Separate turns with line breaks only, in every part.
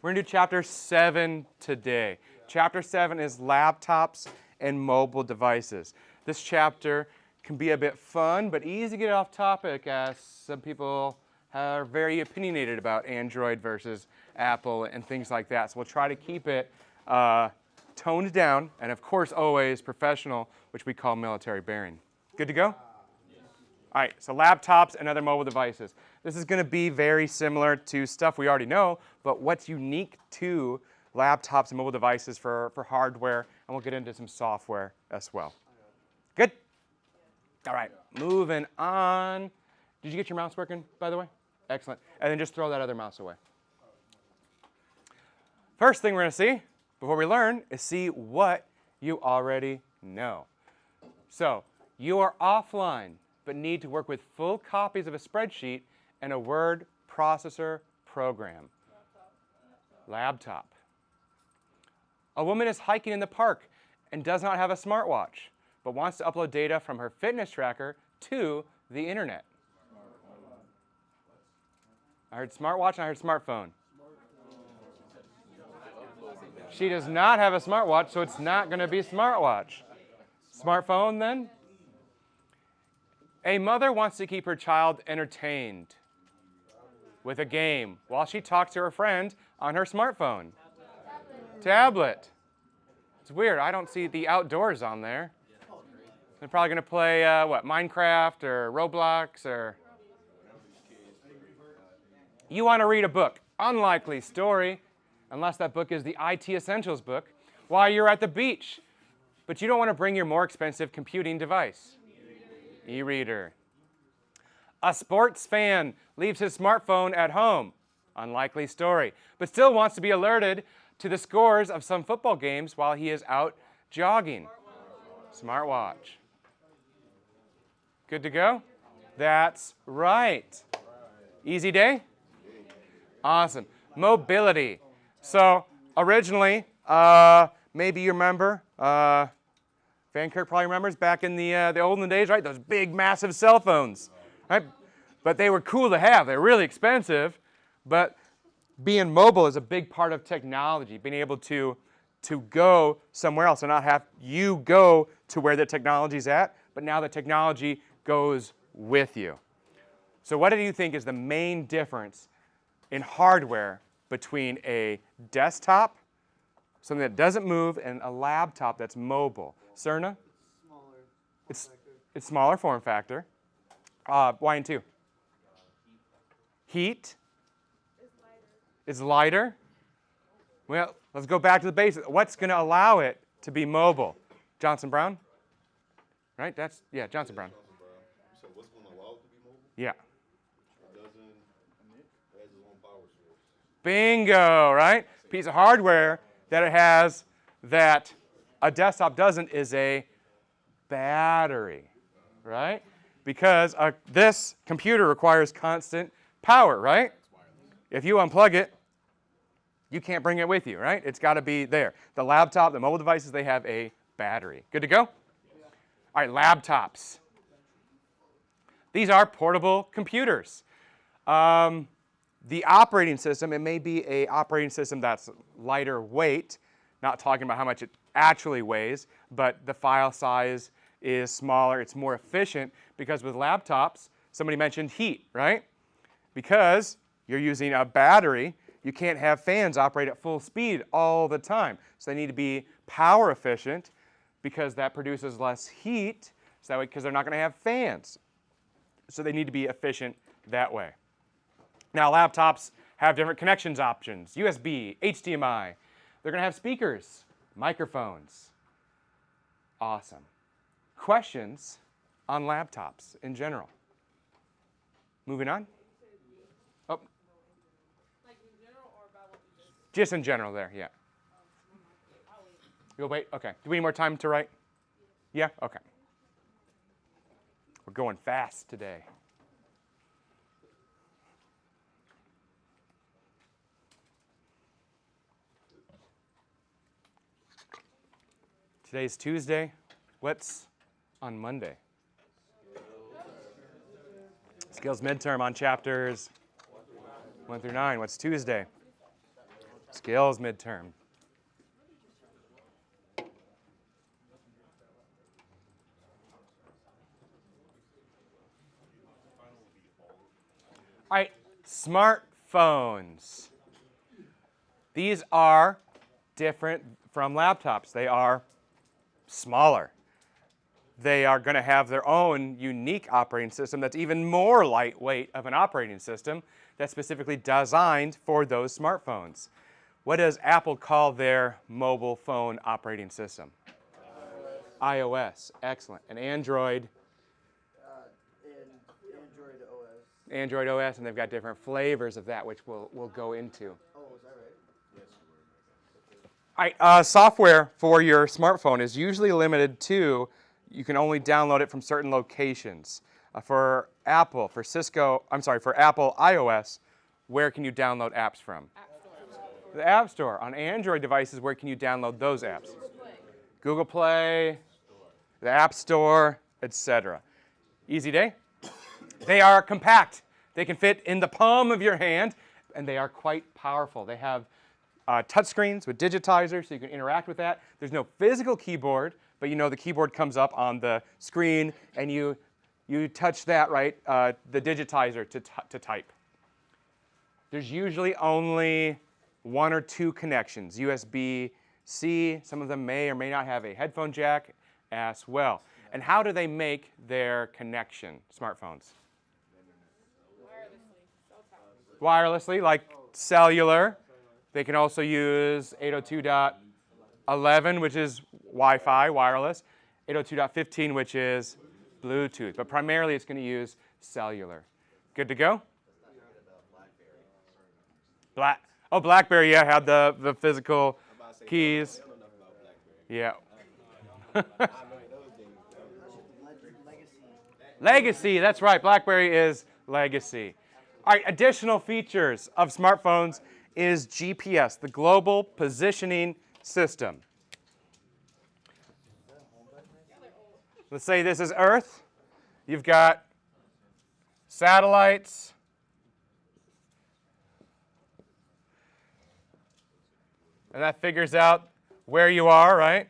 We're going to do Chapter 7 today. Chapter 7 is laptops and mobile devices. This chapter can be a bit fun, but easy to get off topic, as some people are very opinionated about Android versus Apple and things like that. So we'll try to keep it toned down, and of course always professional, which we call military bearing. Good to go? All right, so laptops and other mobile devices. This is going to be very similar to stuff we already know, but what's unique to laptops and mobile devices for hardware, and we'll get into some software as well. Good? All right, moving on. Did you get your mouse working, by the way? Excellent. And then just throw that other mouse away. First thing we're going to see before we learn is see what you already know. So you are offline, but need to work with full copies of a spreadsheet and a word processor program. Laptop. A woman is hiking in the park and does not have a smartwatch, but wants to upload data from her fitness tracker to the internet. I heard smartwatch and I heard smartphone. She does not have a smartwatch, so it's not going to be smartwatch. Smartphone then? A mother wants to keep her child entertained with a game while she talks to her friend on her smartphone. Tablet. It's weird. I don't see the outdoors on there. They're probably going to play, Minecraft or Roblox or... You want to read a book. Unlikely story, unless that book is the IT Essentials book, while you're at the beach. But you don't want to bring your more expensive computing device. E-reader. A sports fan leaves his smartphone at home. Unlikely story, but still wants to be alerted to the scores of some football games while he is out jogging. Smartwatch. Good to go? That's right. Easy day? Awesome. Mobility. So originally, maybe you remember, Van Kirk probably remembers back in the olden days, right? Those big, massive cell phones, right? But they were cool to have. They're really expensive, but being mobile is a big part of technology, being able to go somewhere else and not have you go to where the technology's at, but now the technology goes with you. So what do you think is the main difference in hardware between a desktop, something that doesn't move, and a laptop that's mobile? Cerna? It's smaller form factor. Why and two? Heat. It's lighter. Well, let's go back to the basics. What's going to allow it to be mobile? Johnson Brown? Right? Johnson Brown.
So what's going to allow it to be mobile?
Yeah.
It has its own power source.
Bingo, right? Piece of hardware that it has that a desktop doesn't is a battery, right? Because this computer requires constant power, right? If you unplug it, you can't bring it with you, right? It's got to be there. The laptop, the mobile devices, they have a battery. Good to go? All right, laptops. These are portable computers. The operating system, it may be an operating system that's lighter weight, not talking about how much it actually weighs, but the file size is smaller. It's more efficient because with laptops, somebody mentioned heat, right? Because you're using a battery, you can't have fans operate at full speed all the time. So they need to be power efficient because that produces less heat, so that way, because they're not going to have fans. So they need to be efficient that way. Now laptops have different connections options, USB, HDMI. They're going to have speakers, microphones. Awesome. Questions on laptops in general? Moving on. Oh.
Like in general or about what you just...
Just in general there, yeah. You'll wait? Okay. Do we need more time to write? Yeah? Okay. We're going fast today. Today's Tuesday. What's on Monday? Skills midterm on chapters 1 through 9. What's Tuesday? Skills midterm. All right, smartphones. These are different from laptops. They are smaller. They are going to have their own unique operating system that's even more lightweight of an operating system that's specifically designed for those smartphones. What does Apple call their mobile phone operating system? iOS. Excellent. And Android?
Android OS.
Android OS, and they've got different flavors of that, which we'll go into.
Oh, is that right?
All right, software for your smartphone is usually limited to, you can only download it from certain locations. For Apple iOS, where can you download apps from?
App Store.
The App Store. On Android devices, where can you download those apps? Google Play, the App Store, etc. Easy day. They are compact. They can fit in the palm of your hand, and they are quite powerful. They have touchscreens with digitizers, so you can interact with that. There's no physical keyboard, but you know the keyboard comes up on the screen, and you touch that, right, the digitizer to type. There's usually only one or two connections, USB-C. Some of them may or may not have a headphone jack as well. And how do they make their connection, smartphones? Wirelessly, like cellular. They can also use 802.11, which is Wi-Fi, wireless, 802.15, which is Bluetooth. But primarily, it's going to use cellular. Good to go? BlackBerry, yeah, had the physical keys. Yeah. Legacy, that's right. BlackBerry is legacy. All right, additional features of smartphones is GPS, the Global Positioning System. Let's say this is Earth. You've got satellites. And that figures out where you are, right?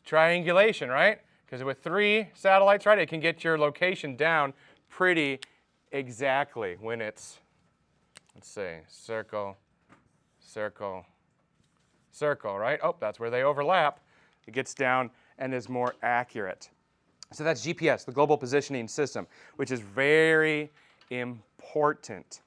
Triangulation, right? Because with 3 satellites, right, it can get your location down pretty exactly when it's, let's see, circle, circle, circle, right? Oh, that's where they overlap. It gets down and is more accurate. So that's GPS, the Global Positioning System, which is very important.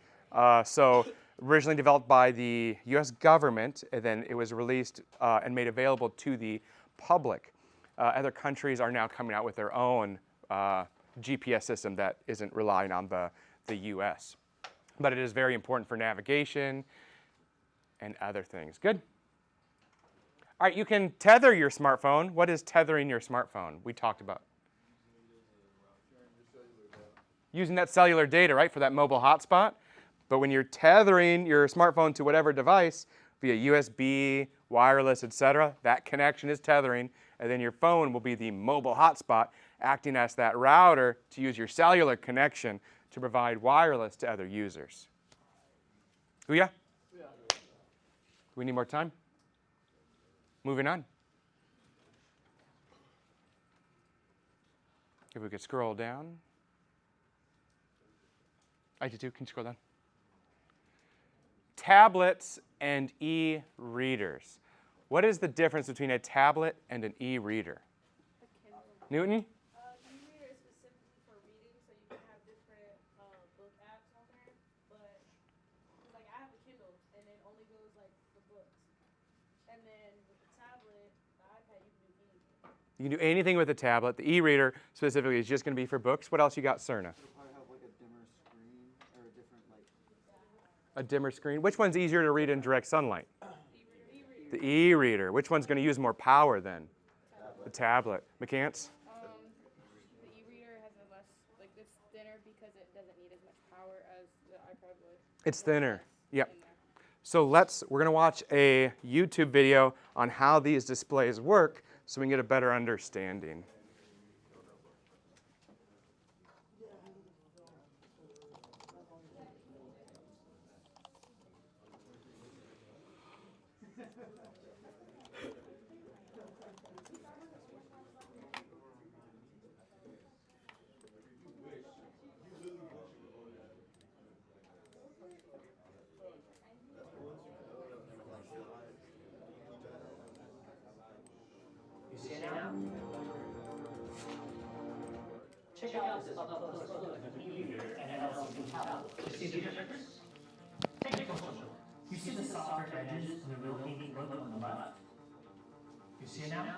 So originally developed by the U.S. government, and then it was released and made available to the public. Other countries are now coming out with their own GPS system that isn't relying on the U.S. But it is very important for navigation and other things. Good? All right, you can tether your smartphone. What is tethering your smartphone? We talked about. Using that cellular data, right, for that mobile hotspot. But when you're tethering your smartphone to whatever device, via USB, wireless, etc., that connection is tethering, and then your phone will be the mobile hotspot, acting as that router to use your cellular connection to provide wireless to other users. Hooyah? Yeah. We need more time? Moving on. If we could scroll down. ITE, can you scroll down? Tablets and e-readers. What is the difference between a tablet and an e-reader? Newton?
E-reader is specifically for reading, so you can have different book apps on there. But like I have a Kindle, and it only goes like for books. And then with the tablet, the iPad, you can do anything.
You can do anything with a tablet. The e-reader specifically is just going to be for books. What else you got, Cerna? A dimmer screen. Which one's easier to read in direct sunlight? The e-reader. Which one's going to use more power then? The tablet. McCants?
The e-reader has a less, like it's thinner because it doesn't need as much power as the iPad would.
It's thinner. Yep. So we're going to watch a YouTube video on how these displays work so we can get a better understanding.
tablet is up close look at an e-reader and an LCD tablet. You see the difference? Take a closer look. You see the softer edges and the real ink look on the left? You see it now?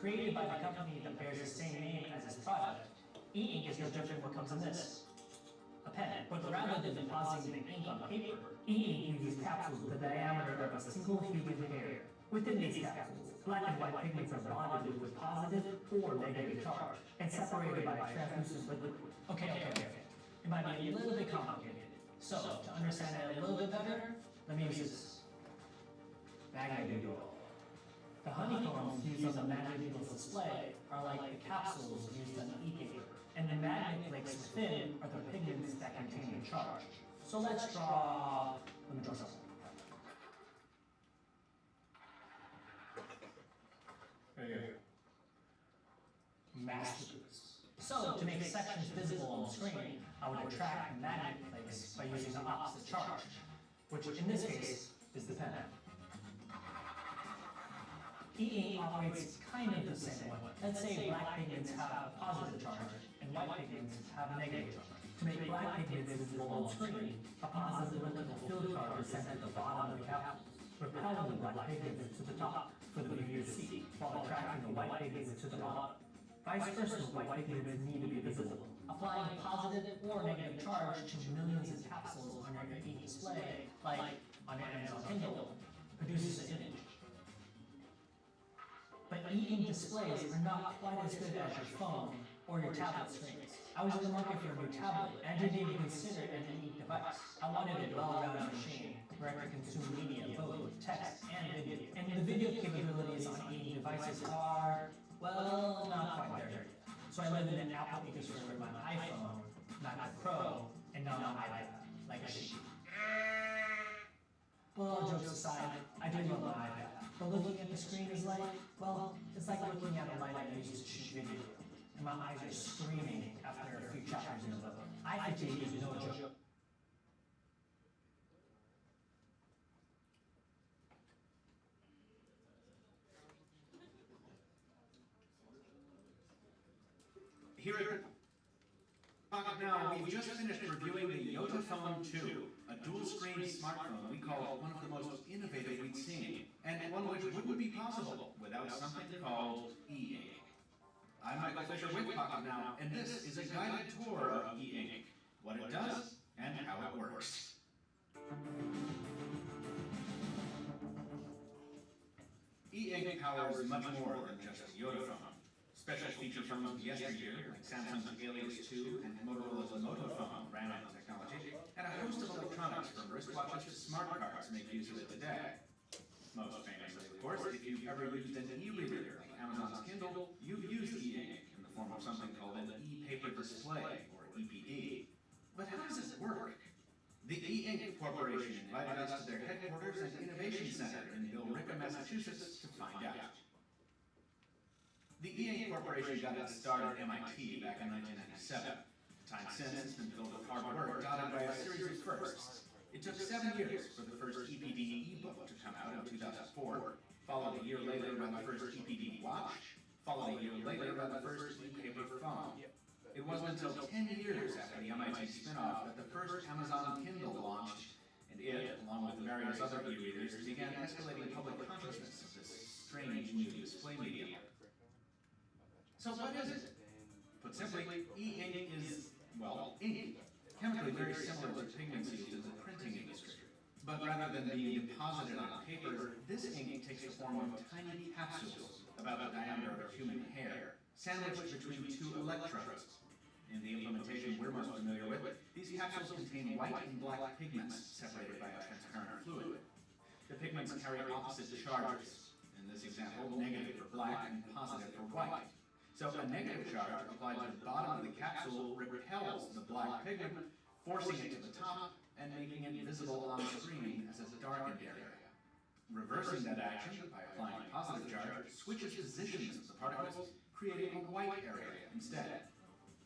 Created by the company that bears the same name as its product, e-ink is no different from what comes in this. A pen, but rather than depositing the ink on paper, e-ink uses capsules with the diameter of a single human hair. Within these capsules, black and white pigments are bonded with positive or negative charge, and separated by a translucent liquid. Okay. It might be a little bit complicated. So, to understand it a little bit better, let me use this magnet needle. The honeycombs used on the magnet needle's display are like the capsules used on e-paper, and the magnet flakes within are the pigments that contain the charge. So let me draw something. There you go. Masterpiece. So, to make sections visible on the screen, I would attract magnet flakes by using the opposite charge, which in this case is the pen. E-ink operates kind of the same way. Let's say black pigments have a positive charge and white pigments have a negative charge. To make black pigments visible on screen, a positive electrical field charge is sent at the bottom of the capsule, repelling the black pigments to the top for the viewer to see, while attracting the white pigments to the bottom. Vice versa, white pigments need to be visible. Applying a positive or negative charge to millions of capsules on your e-ink display, like on your Amazon Kindle, produces an image. But e-ink displays are not quite as good as your phone or your tablet screens. I was in the market for a new tablet, and I didn't even consider an e-ink device. I wanted a well-rounded machine where I could consume media, both text and video. And the video capabilities on e-ink devices are, well, not quite there yet. So I live in an Apple ecosystem with my iPhone, MacBook Pro, and now my iPad, like a sheep. Well, jokes aside, I do love my iPad. But looking at the screen is like, well, it's like looking at a light I use to shoot video. And my eyes are screaming after a few chapters in the book. ITE is no joke.
Here at Pocket Now, we've just finished reviewing the Yotaphone 2, a dual-screen smartphone we call one of the most innovative we've seen, and one which wouldn't be possible without something called e-ink. I'm Michael Fisher with Pocket Now, and this is a guided tour of e-ink, what it does and how it works. E-ink powers much more than just a Yotaphone. Special feature phones of yesteryear, like Samsung's Alias 2 and Motorola's Motophone, ran on the technology, and a host of electronics from wristwatches to smart cards make use of it today. Most famously, of course, if you've ever used an e-reader like Amazon's Kindle, you've used e-ink in the form of something called an e-paper display, or EPD. But how does it work? The E-Ink Corporation invited us to their headquarters and innovation center in Billerica, Massachusetts to find out. The E-Ink Corporation got its start at MIT back in 1997. The time since has been filled with hard work, dotted by a series of firsts. It took 7 years for the first EPD e-book to come out in 2004, followed a year later by the first EPD watch, followed a year later by the first e-paper phone. It wasn't until 10 years after the MIT spin-off that the first Amazon Kindle launched, and it, along with various other e-readers, began escalating public consciousness of this strange new display medium. So what is it? Put simply, e-ink is, well, ink, chemically very similar to pigments used in the printing industry. But rather than being deposited on paper, this ink takes the form of tiny capsules about the diameter of human hair, sandwiched between two electrodes. In the implementation we're most familiar with, these capsules contain white and black pigments separated by a transparent fluid. The pigments carry opposite charges. In this example, negative for black and positive for white. So a negative charge applied to the bottom of the capsule repels the black pigment, forcing it to the top and making it visible on the screen as a darkened area. Reversing that action by applying a positive charge switches positions of the particles, creating a white area instead.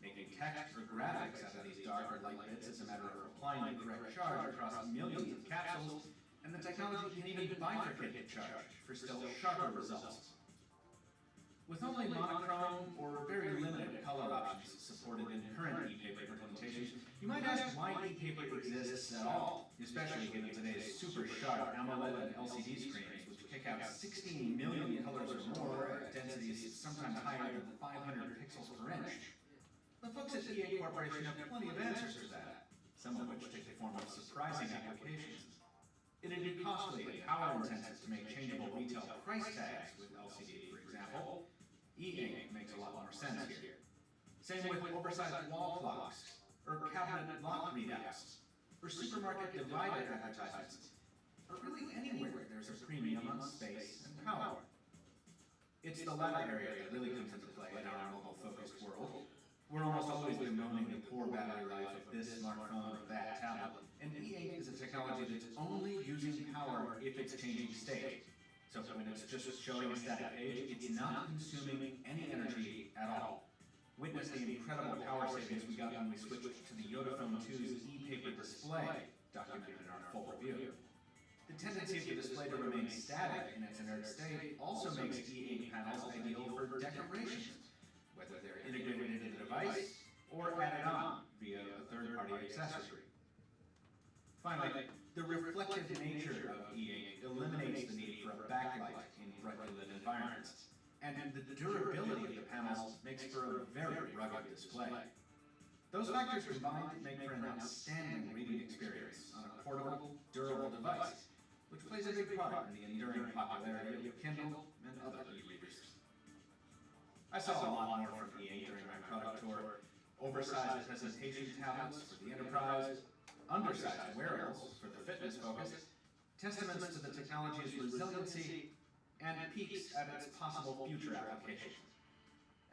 Making text or graphics out of these dark or light bits is a matter of applying the correct charge across millions of capsules And the technology can even bifurcate the charge for still sharper results. With only monochrome or very limited color options supported in current e-paper implementations, you might ask why e-paper exists at all, especially given today's super sharp AMOLED and LCD screens, which kick out 16 million colors or more at densities sometimes higher than 500 pixels per inch. The folks at EA Corporation have plenty of answers to that, some of which take the form of surprising applications. It'd be costly and power-intensive to make changeable retail price tags with LCD, for example. E-ink makes a lot more sense here. Same with oversized wall clocks, or cabinet lock readouts, or supermarket divider advertisements, or really anywhere there's a premium on space and power. It's the latter area that really comes into play in our mobile-focused world. We're almost always bemoaning the poor battery life of this smartphone or that tablet, and e-ink is a technology that's only using power if it's changing state. So when it's just showing a static page, it's not consuming any energy at all. Witness the incredible power savings we got when we switched to the Yotaphone 2's e-paper display, documented in our full review. The tendency of the display to remain static in its inert state also makes e-ink panels ideal for decorations, whether they're integrated into the device or added on via a third-party accessory. Finally, the reflective nature of e-ink eliminates the need for a backlight in brightly lit environments, and the durability of the panels makes for a very rugged display. Those factors combined make for an outstanding reading experience on a portable, durable device, which plays a big part in the enduring popularity of Kindle and other e-readers. I saw a lot more from e-ink during my product tour: oversized presentation tablets for the enterprise, undersized wearables for the fitness focus, testaments to the technology's resiliency, and peeks at its possible future applications.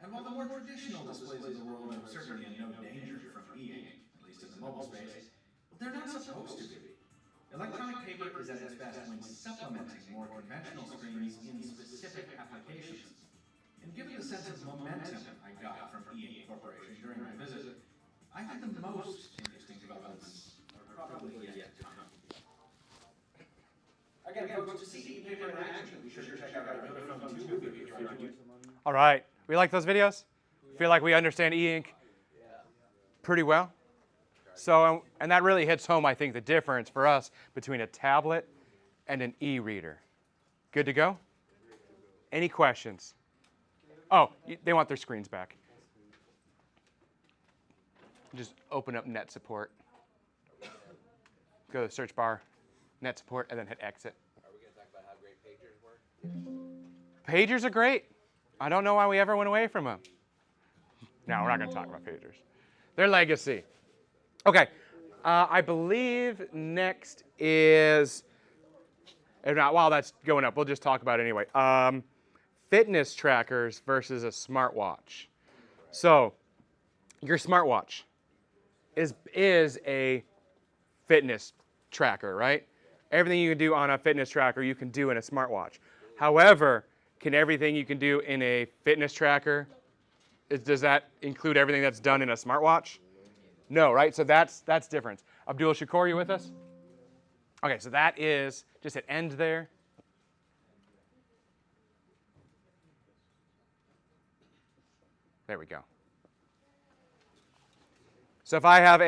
And while the more traditional displays of the world are certainly in no danger from e-ink, at least in the mobile space, they're not supposed to be. Electronic paper is at its best when supplementing more conventional screens in specific applications. And given the sense of momentum I got from EA Corporation during my visit, I think the most interesting developments are probably yet to come. Again, folks, to see e-paper in action, be sure to check out our Yotaphone 2 video.
All right. We like those videos? Feel like we understand e-ink pretty well? So, and that really hits home, I think, the difference for us between a tablet and an e-reader. Good to go? Any questions? Oh, they want their screens back. Just open up net support. Go to the search bar, net support, and then hit exit.
Are we going to talk about how great pagers were?
Pagers are great. I don't know why we ever went away from them. No, we're not going to talk about pagers. Their legacy. Okay, I believe next is, if not, while that's going up, we'll just talk about it anyway. Fitness trackers versus a smartwatch. So, your smartwatch is a fitness tracker, right? Everything you can do on a fitness tracker, you can do in a smartwatch. However, can everything you can do in a fitness tracker, does that include everything that's done in a smartwatch? No, right? So that's different. Abdul Shakur, you with us? Okay, so that is, just hit end there. There we go. So if I have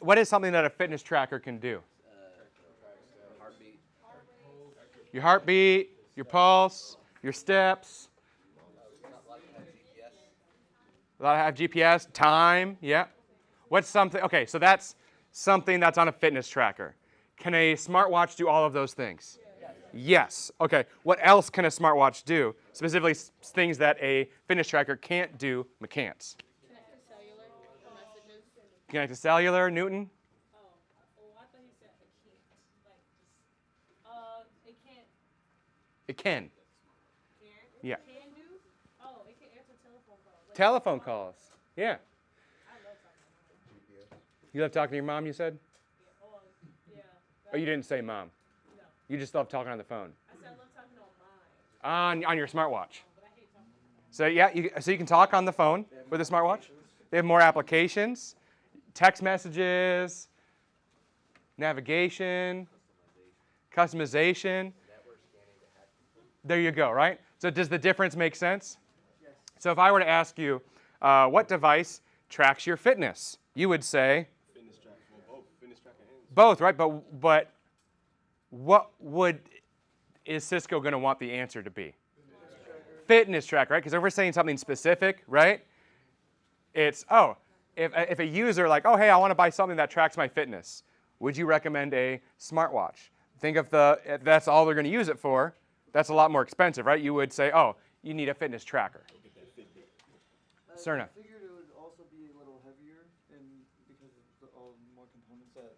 what is something that a fitness tracker can do?
Heartbeat.
Your heartbeat, your pulse, your steps. A lot have GPS, time, yeah. What's something, okay, so that's something that's on a fitness tracker. Can a smartwatch do all of those things? Yes. Okay, what else can a smartwatch do? Specifically things that a fitness tracker can't do, can't.
Connect to cellular for messages.
Connect to cellular, Newton?
Oh, I thought he said it can't. Like, it can't.
It can.
Can?
Yeah.
Can do? Oh, it can answer telephone calls. Like,
Telephone calls. Yeah.
I love talking to my mom.
You love talking to your mom, you said?
Yeah. Oh, yeah.
Oh, you didn't say mom.
No.
You just love talking on the phone.
I said I love talking on mine,
On your smartwatch.
but I hate talking on mine.
So yeah, so you can talk on the phone with a smartwatch. They have more applications, text messages, navigation, customization. There you go, right? So does the difference make sense? Yes. So if I were to ask you, what device tracks your fitness? You would say?
Fitness track. Well, both. Fitness tracker and.
Both, right? But what is Cisco going to want the answer to be? Fitness tracker, right? Because if we're saying something specific, right? It's, if a user like, oh, hey, I want to buy something that tracks my fitness, would you recommend a smartwatch? Think if that's all they're going to use it for, that's a lot more expensive, right? You would say, oh, you need a fitness tracker. Cerna.
I figured it would also be a little heavier because of all more components that.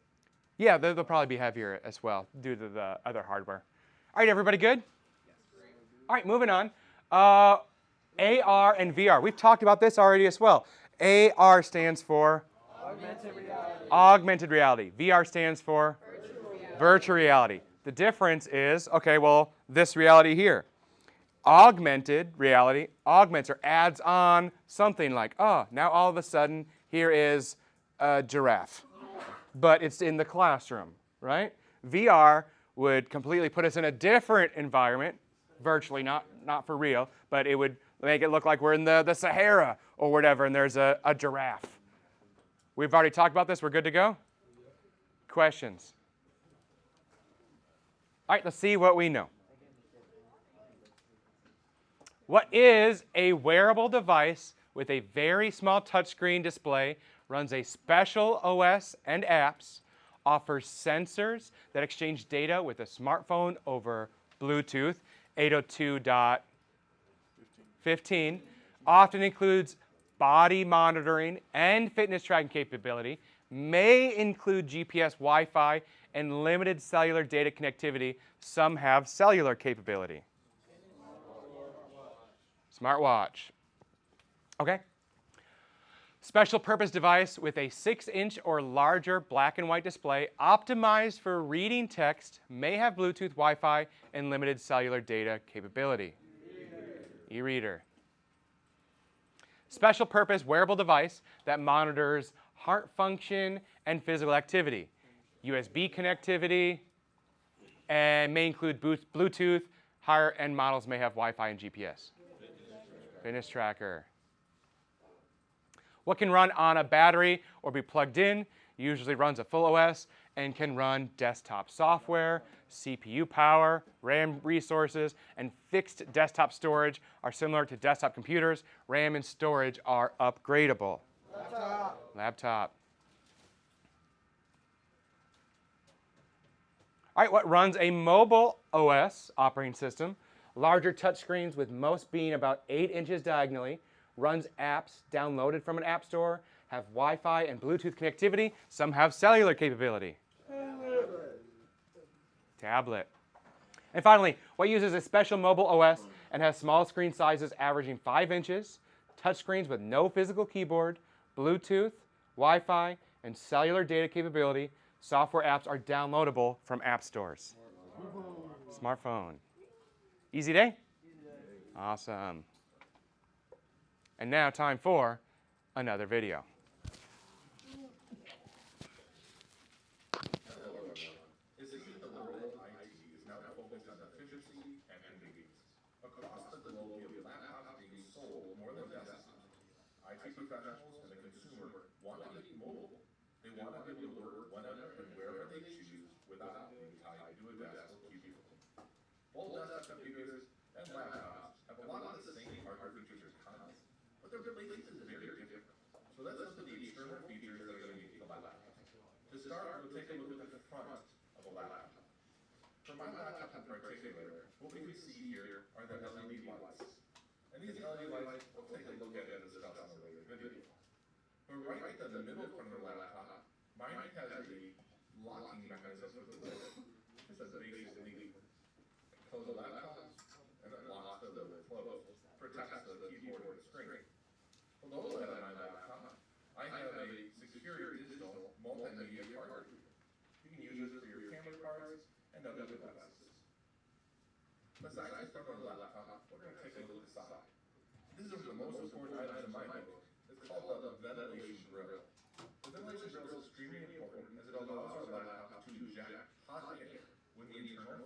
Yeah, they'll probably be heavier as well due to the other hardware. All right, everybody good? All right, moving on. AR and VR. We've talked about this already as well. AR stands for?
Augmented reality.
Augmented reality. VR stands for? Virtual reality. The difference is, okay, well, this reality here. Augmented reality augments or adds on something like, oh, now all of a sudden here is a giraffe. But it's in the classroom, right? VR would completely put us in a different environment, virtually, not for real, but it would make it look like we're in the Sahara or whatever, and there's a giraffe. We've already talked about this. We're good to go? Questions? All right, let's see what we know. What is a wearable device with a very small touchscreen display, runs a special OS and apps, offers sensors that exchange data with a smartphone over Bluetooth 802.15, often includes body monitoring and fitness tracking capability, may include GPS, Wi-Fi, and limited cellular data connectivity. Some have cellular capability. Smartwatch. Okay. Special purpose device with a 6-inch or larger black and white display optimized for reading text, may have Bluetooth, Wi-Fi, and limited cellular data capability. E-reader. Special purpose wearable device that monitors heart function and physical activity. USB connectivity, and may include Bluetooth. Higher end models may have Wi-Fi and GPS. Fitness tracker. What can run on a battery or be plugged in? Usually runs a full OS and can run desktop software, CPU power, RAM resources, and fixed desktop storage are similar to desktop computers. RAM and storage are upgradable. Laptop. All right, what runs a mobile OS operating system? Larger touchscreens with most being about 8 inches diagonally, runs apps downloaded from an app store, have Wi-Fi and Bluetooth connectivity. Some have cellular capability. Tablet. And finally, what uses a special mobile OS and has small screen sizes averaging 5 inches, touchscreens with no physical keyboard, Bluetooth, Wi-Fi, and cellular data capability. Software apps are downloadable from app stores. Smartphone. Easy day? Awesome. And now time for another video.
Is it the world of IT is now focused on efficiency and convenience. Across the globe, we have laptops being sold more than desktops. IT professionals and the consumer want to be mobile. They want to be able to work whenever and wherever they choose without being tied to a desk or cubicle. Both desktop computers and laptops have a lot of the same hardware features and cons, but their places is very different. So let's look at the external features that are unique to the laptop. To start, we'll take a look at the front of a laptop. For my laptop in particular, what we can see here are the LED lights. And these LED lights, we'll take a look at and discuss on a later video. But right in the middle front of the laptop, mine has a locking mechanism for the lid. It's a basically close the laptop and it locks the lid closed, protects the keyboard and screen. Below that on my laptop, I have a secure digital multimedia card reader. You can use this for your camera cards and other devices. Besides the front of the laptop, we're going to take a look inside. This is the most important item in my book. It's called the ventilation grill. The ventilation grill is extremely important as it allows our laptop to eject hot air when the internal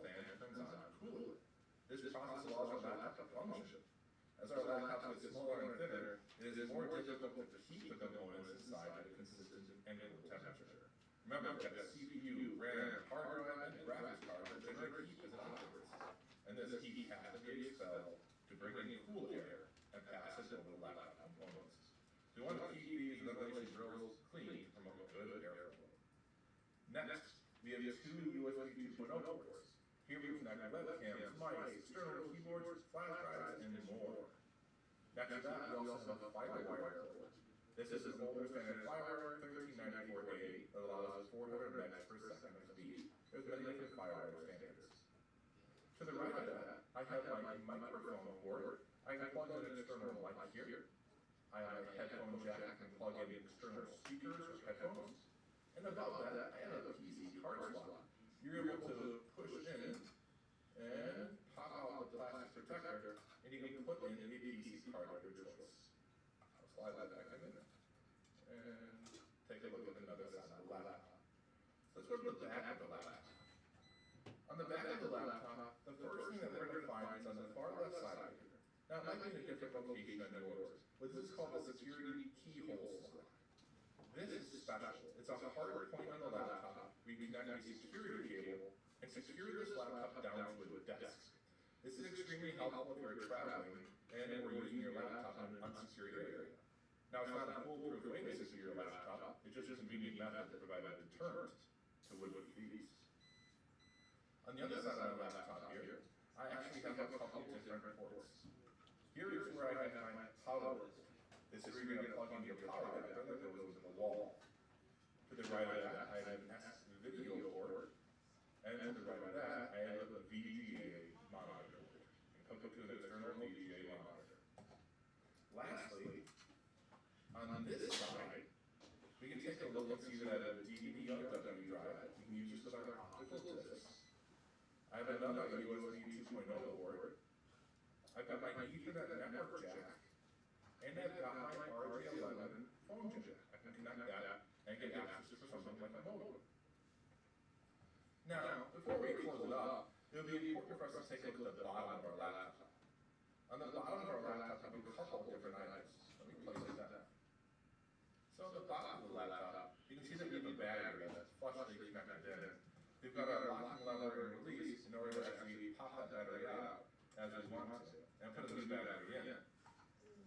our laptops get smaller and thinner, it is more difficult to keep the components inside at a consistent and cool temperature. Remember, we've got the CPU, RAM, hard drive, and graphics card that generate heat as it operates. And this heat has to be expelled to bring in cool air and pass it over the laptop components. So we want to keep these ventilation drills clean to promote good airflow. Next, we have two USB 2.0 ports. Here we connect webcams, mice, external keyboards, flash drives, and more. Next to that, we also have a FiberWire port. This is an older standard FiberWire 1394A that allows 400 megs per second of speed. There's many different FiberWire standards. To the right of that, I have my microphone port. I can plug in an external mic here. I have a headphone jack I can plug in external speakers or headphones. And above that, I have a PC card slot. You're able to push in and pop out the plastic protector, and you can put in a PC card of your choice. I'll slide that back in there. And take a look at another side of the laptop. Let's go to the back of the laptop. On the back of the laptop, the first thing that we're going to find is on the far left side of here. Now, it might be in a different location than yours, but this is called the security keyhole slot. This is special. It's a hard point on the laptop where you connect a security cable and secure this laptop down to a desk. This is extremely helpful if you're traveling and or using your laptop in an unsecured area. Now, it's not a foolproof way to secure your laptop, it's just a convenient method to provide a deterrent to would-be thieves. On the other side of my laptop here, I actually have a couple different ports. Here is where I have my power list. This is where you're going to plug in your power adapter that goes into the wall. To the right of that, I have an S-video port. And to the right of that, I have a VGA monitor. Hook it to an external VGA monitor. Lastly, on this side, we can take a look and see that I have a DVD-RW drive. We can use this with our optical discs. I have another USB 2.0 port. I've got my Ethernet network jack. And I've got my RJ11 phone jack. I can connect that and get access to something like a modem. Now, before we close it up, it will be important for us to take a look at the bottom of our laptop. On the bottom of our laptop, we have a couple different items. Let me place it down. So at the bottom of the laptop, you can see that we have a battery that's flushly connected in. We've got our locking lever and release in order to actually pop that battery out as we want to, and put a new battery in.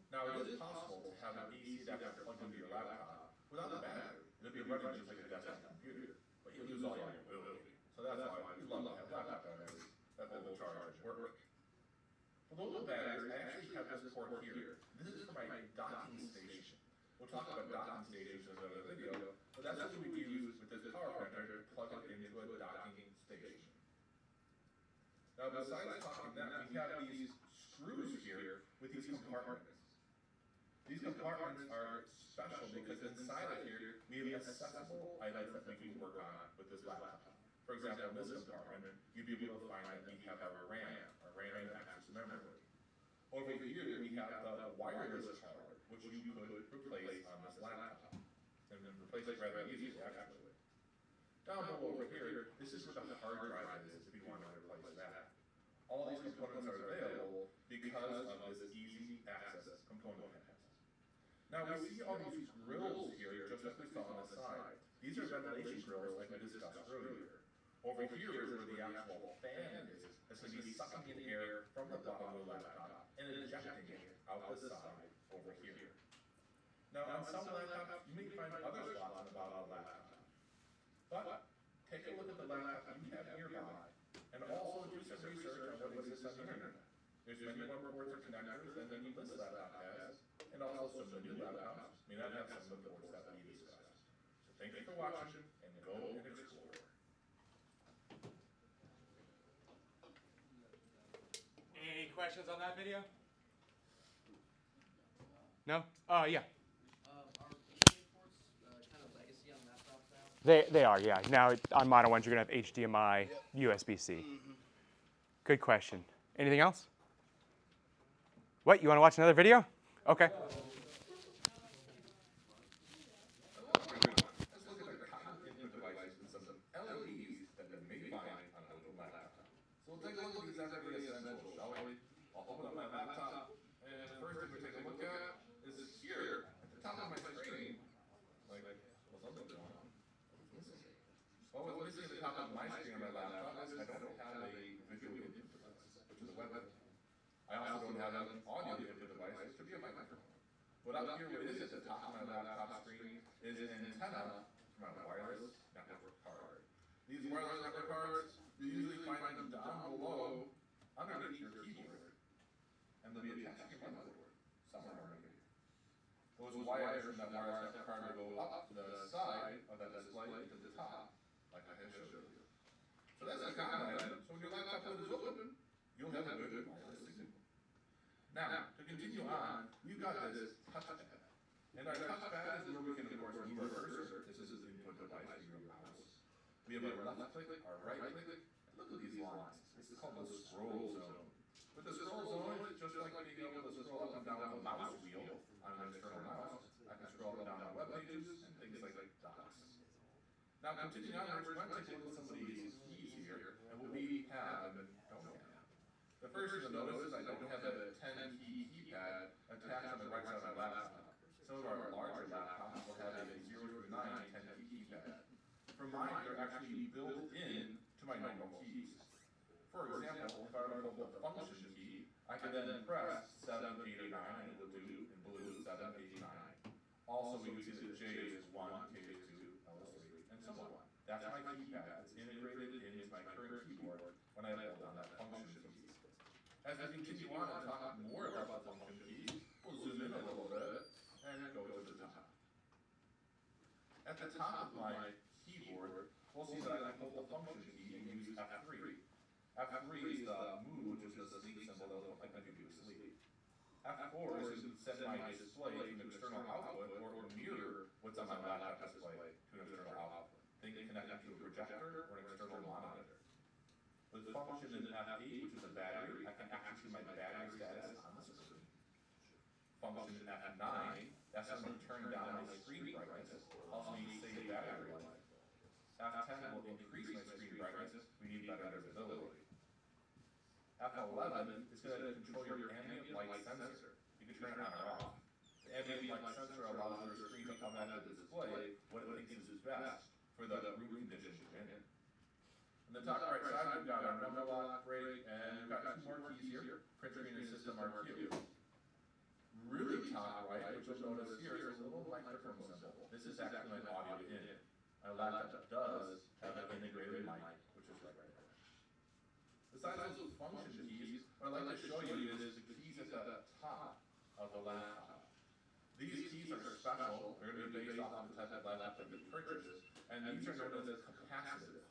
Now, it is possible to have an AC adapter plugged into your laptop without a battery. It'll be running just like a desktop computer, but you'll lose all your mobility. So that's why we love to have laptop batteries that will charge and work. Below the batteries, I actually have this port here. This is for my docking station. We'll talk about docking stations in another video, but that's what we use with this power printer to plug it into a docking station. Now, besides talking that, we have these screws here with these compartments. These compartments are special because inside of here, we have accessible items that we can work on with this laptop. For example, in this compartment, you'd be able to find that we have our RAM access memory. Over here, we have the wireless charger, which you could replace on this laptop. And replace it rather easily, actually. Down below over here, this is where the hard drive is if you want to replace that. All these components are available because of this easy access component path. Now we see all these grills here, just like we saw on the side. These are ventilation grills like we discussed earlier. Over here is where the actual fan is. It's going to be sucking in air from the bottom of the laptop and injecting it out the side over here. Now on some laptops, you may find other slots on the bottom of the laptop. But take a look at the laptop you have nearby and also do some research on what exists on the internet. There's many more ports or connectors than you list laptop has, and also some of the new laptops may not have some of the ports that we discussed. So thank you for watching, and go and explore.
Any questions on that video? No? Yeah.
Are EA ports kind of legacy on laptops now?
They are, yeah. Now on modern ones, you're going to have HDMI, USB-C. Good question. Anything else? What, you want to watch another video? Okay.
Let's look at the common input devices and some LEDs that you may find on a little laptop. So we'll take a look at these everyday essentials, shall we? I'll open up my laptop, and top of my screen on my laptop is I don't have a visual input device, which is a webcam. I also don't have an audio input device, which could be a microphone. What up here, what is at the top of my laptop screen is an antenna for my wireless network card. These wireless network cards, you usually find them down below, underneath your keyboard, and they'll be attached to your motherboard, somewhere around here. Those wires from that wireless network card will go up the side of that display to the top, like I had showed you. So that's a common item. So when your laptop lid is open, you'll have a good wireless signal. Now, to continue on, we've got this touchpad. And our touchpad is where we can, of course, move our cursor. This is the input device for your mouse. We have our left click, our right click, and look at these lines. This is called the scroll zone. With the scroll zone, it's just like being able to scroll up and down with a mouse wheel on an external mouse. I can scroll up and down on web pages and things like docs. Now, continuing on, we're going to take a look at some of these keys here and what we have and don't have. The first thing you'll notice is I don't have a 10-key keypad attached on the right side of my laptop. Some of our larger laptops will have a 0 through 9 10-key keypad. For mine, they're actually built in to my normal keys. For example, if I were to hold the function key, I could then press 7, 8, or 9, and it will do in blue 7, 8, 9. Also, we can see that J is 1, K is 2, L is 3, and so on. That's my keypad. It's integrated into my current keyboard when I hold down that function key. As we continue on and talk more about the function keys, we'll zoom in a little bit and go to the top. At the top of my keyboard, we'll see that I can hold the function key and use F3. F3 is the mood, which is the sleep symbol that will like me to sleep. F4 is to send my display to an external output or mirror what's on my laptop display to an external output. Think connected to a projector or an external monitor. With function in F8, which is a battery, I can actually see my battery status on the screen. Function in F9, that's when I turn down my screen brightness, helps me save battery life. F10 will increase my screen brightness, we need better visibility. F11 is going to control your ambient light sensor. You can turn it on or off. The ambient light sensor allows your screen to come out of the display what it thinks is best for the room condition you're in. On the top right side, we've got our number lock, break, and we've got two more keys here, print screen and system RQ. Really top right, which you'll notice here, is a little microphone symbol. This is actually my audio in. My laptop does have an integrated mic, which is right there. Besides those function keys, what I'd like to show you is the keys at the top of the laptop. These keys are special. They're going to be based off of the type of laptop you purchase, and these are known as capacitive.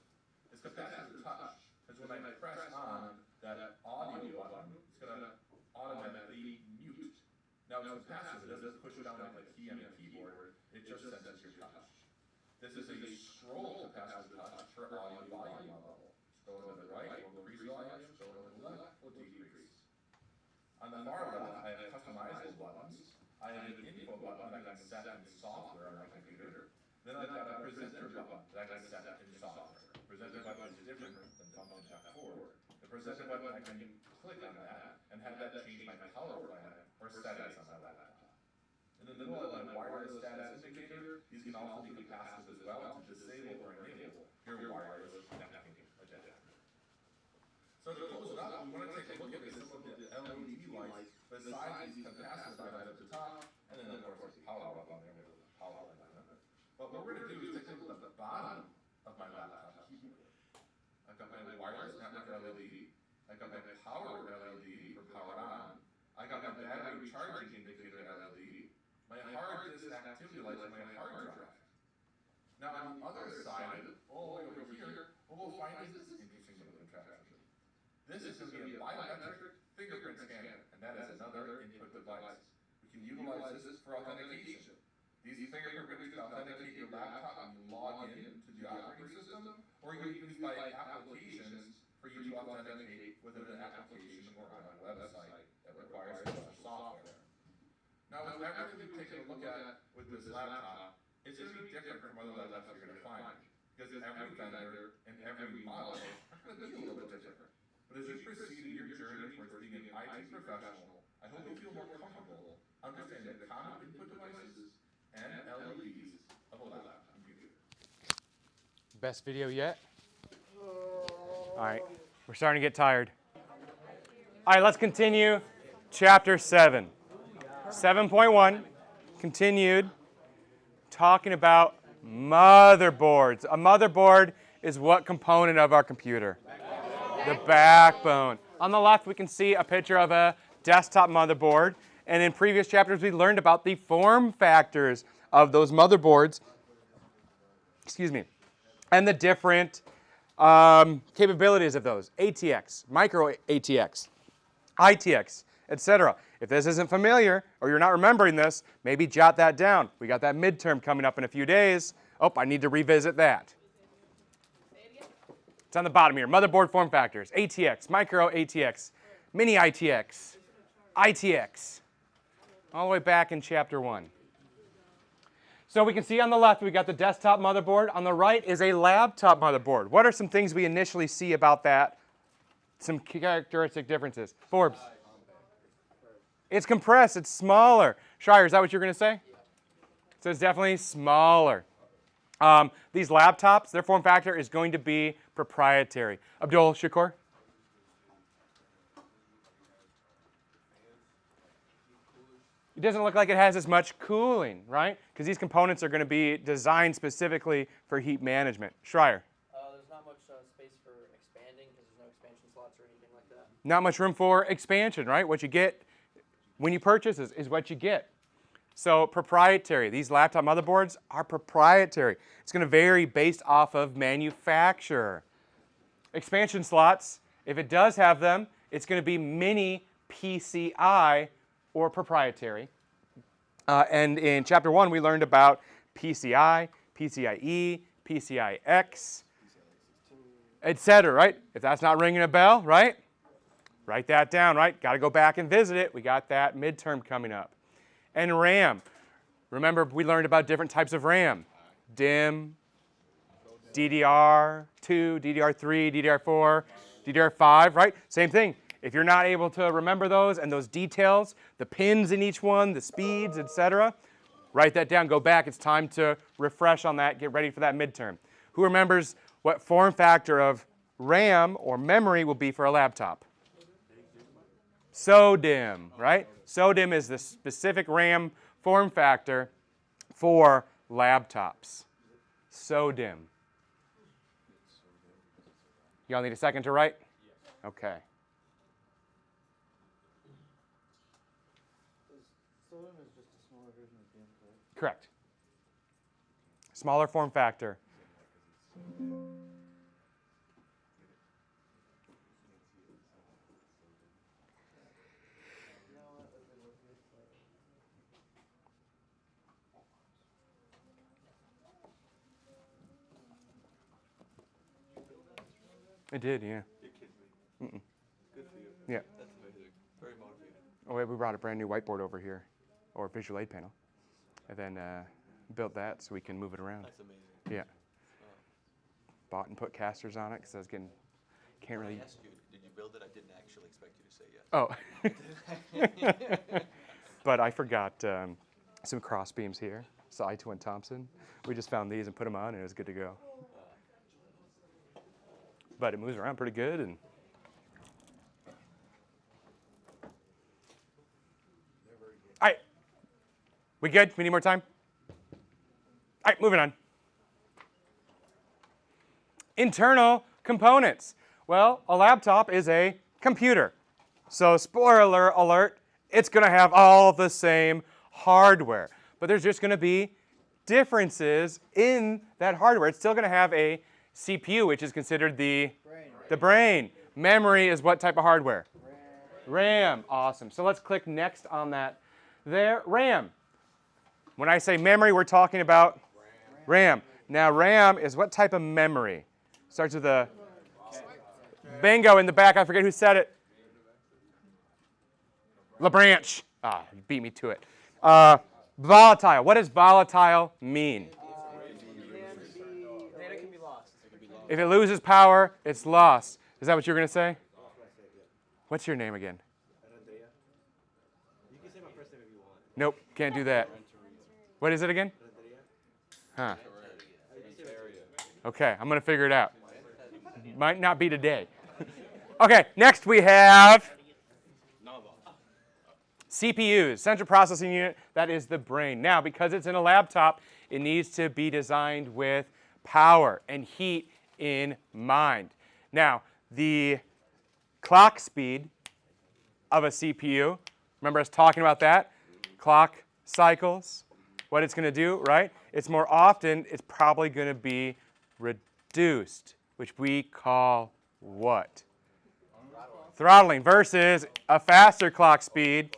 It's capacitive touch, because when I press on that audio button, it's going to automatically mute. Now it's capacitive, it doesn't push down like a key on a keyboard, it just senses your touch. This is a scroll capacitive touch for audio volume level. Scroll to the right will increase volume, scroll to the left will decrease. On the far left, I have customizable buttons. I have an info button that I can set in software on my computer. Then I've got a presenter button that I can set in software. Presenter button is different than function F4. The presenter button, I can click on that and have that change my power plan or settings on my laptop. In the middle of my wireless status indicator, these can also be capacitive as well to disable or enable your wireless networking adapter. So to close it up, we want to take a look at some of the LED lights besides these capacitive lights at the top, and then of course there's power button there with the power line on it. But what we're going to do is take a look at the bottom of my laptop keyboard. I've got my wireless network LED. I've got my power LED for power on. I got my battery charging indicator LED. My hard disk activity lights on my hard drive. Now on the other side, all the way over here, what we'll find is this interesting little contraption. This is going to be a biometric fingerprint scanner, and that is another input device. We can utilize this for authentication. These fingerprints can authenticate your laptop when you log in to the operating system, or you can use by applications for you to authenticate within an application or on a website that requires special software. Now, with everything we've taken a look at with this laptop, it's going to be different from other laptops you're going to find, because every vendor and every model are going to be a little bit different. But as you proceed in your journey towards being an IT professional, I hope you feel more comfortable understanding the common input devices and LEDs of a laptop computer.
Best video yet? All right, we're starting to get tired. All right, let's continue. Chapter 7. 7.1, continued, talking about motherboards. A motherboard is what component of our computer? The backbone. On the left, we can see a picture of a desktop motherboard. And in previous chapters, we learned about the form factors of those motherboards. Excuse me. And the different capabilities of those. ATX, micro ATX, ITX, etc. If this isn't familiar or you're not remembering this, maybe jot that down. We got that midterm coming up in a few days. Oh, I need to revisit that. It's on the bottom here. Motherboard form factors. ATX, micro ATX, mini ITX, ITX. All the way back in chapter 1. So we can see on the left we got the desktop motherboard. On the right is a laptop motherboard. What are some things we initially see about that? Some characteristic differences. Forbes. It's compressed. It's smaller. Schreier, is that what you're going to say? So it's definitely smaller. These laptops, their form factor is going to be proprietary. Abdul Shakur? It doesn't look like it has as much cooling, right? Because these components are going to be designed specifically for heat management. Schreier?
There's not much space for expanding because there's no expansion slots or anything like that.
Not much room for expansion, right? What you get when you purchase is what you get. So proprietary. These laptop motherboards are proprietary. It's going to vary based off of manufacturer. Expansion slots, if it does have them, it's going to be mini PCI or proprietary. And in chapter 1, we learned about PCI, PCIe, PCIX, etc., right? If that's not ringing a bell, right? Write that down, right? Got to go back and visit it. We got that midterm coming up. And RAM. Remember, we learned about different types of RAM. DIMM, DDR2, DDR3, DDR4, DDR5, right? Same thing. If you're not able to remember those and those details, the pins in each one, the speeds, etc., write that down. Go back. It's time to refresh on that. Get ready for that midterm. Who remembers what form factor of RAM or memory will be for a laptop? SODIMM, right? SODIMM is the specific RAM form factor for laptops. SODIMM. Y'all need a second to write? Okay.
Sodium is just a smaller version of DIMM, correct?
Correct. Smaller form factor. It did, yeah. Mm-mm. Yeah.
That's amazing. Very motivating.
Oh, wait, we brought a brand new whiteboard over here, or visual aid panel, and then built that so we can move it around.
That's amazing.
Yeah. Bought and put casters on it because I was getting, can't really.
I asked you, did you build it? I didn't actually expect you to say yes.
Oh. But I forgot some cross beams here. So ITE and Thompson. We just found these and put them on, and it was good to go. But it moves around pretty good, and all right, we good? We need more time? All right, moving on. Internal components. Well, a laptop is a computer. So spoiler alert, it's going to have all the same hardware. But there's just going to be differences in that hardware. It's still going to have a CPU, which is considered the brain. Memory is what type of hardware? RAM. Awesome. So let's click next on that there. RAM. When I say memory, we're talking about RAM. Now, RAM is what type of memory? Starts with a bingo in the back. I forget who said it. LaBranche. Ah, you beat me to it. Volatile. What does volatile mean?
Data can be lost.
If it loses power, it's lost. Is that what you're going to say? What's your name again?
You can say my first name if you want.
Nope, can't do that. What is it again? Huh. Okay, I'm going to figure it out. Might not be today. Okay, next we have CPUs, central processing unit, that is the brain. Now, because it's in a laptop, it needs to be designed with power and heat in mind. Now, the clock speed of a CPU, remember us talking about that? Clock cycles, what it's going to do, right? It's probably going to be reduced, which we call what? Throttling versus a faster clock speed,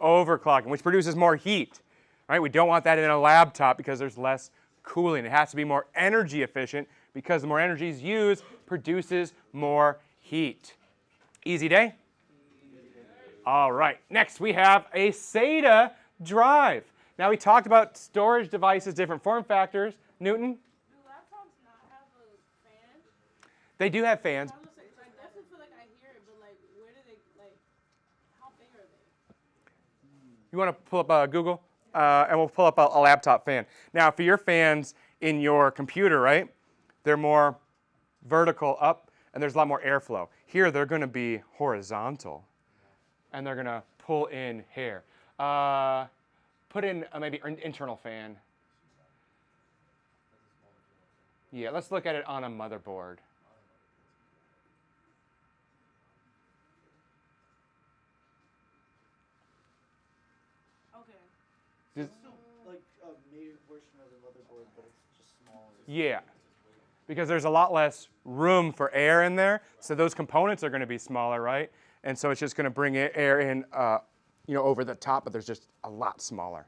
overclocking, which produces more heat. Right? We don't want that in a laptop because there's less cooling. It has to be more energy efficient because the more energy is used, produces more heat. Easy day? All right. Next, we have a SATA drive. Now, we talked about storage devices, different form factors. Newton?
Do laptops not have a fan?
They do have fans.
I definitely feel like I hear it, but like, where do they, like, how big are they?
You want to pull up Google? And we'll pull up a laptop fan. Now, for your fans in your computer, right, they're more vertical up, and there's a lot more airflow. Here, they're going to be horizontal, and they're going to pull in air. Put in maybe an internal fan. Yeah, let's look at it on a motherboard.
Okay.
Does-
Like a major portion of the motherboard, but it's just small.
Yeah, because there's a lot less room for air in there, so those components are going to be smaller, right? And so it's just going to bring air in, over the top, but there's just a lot smaller.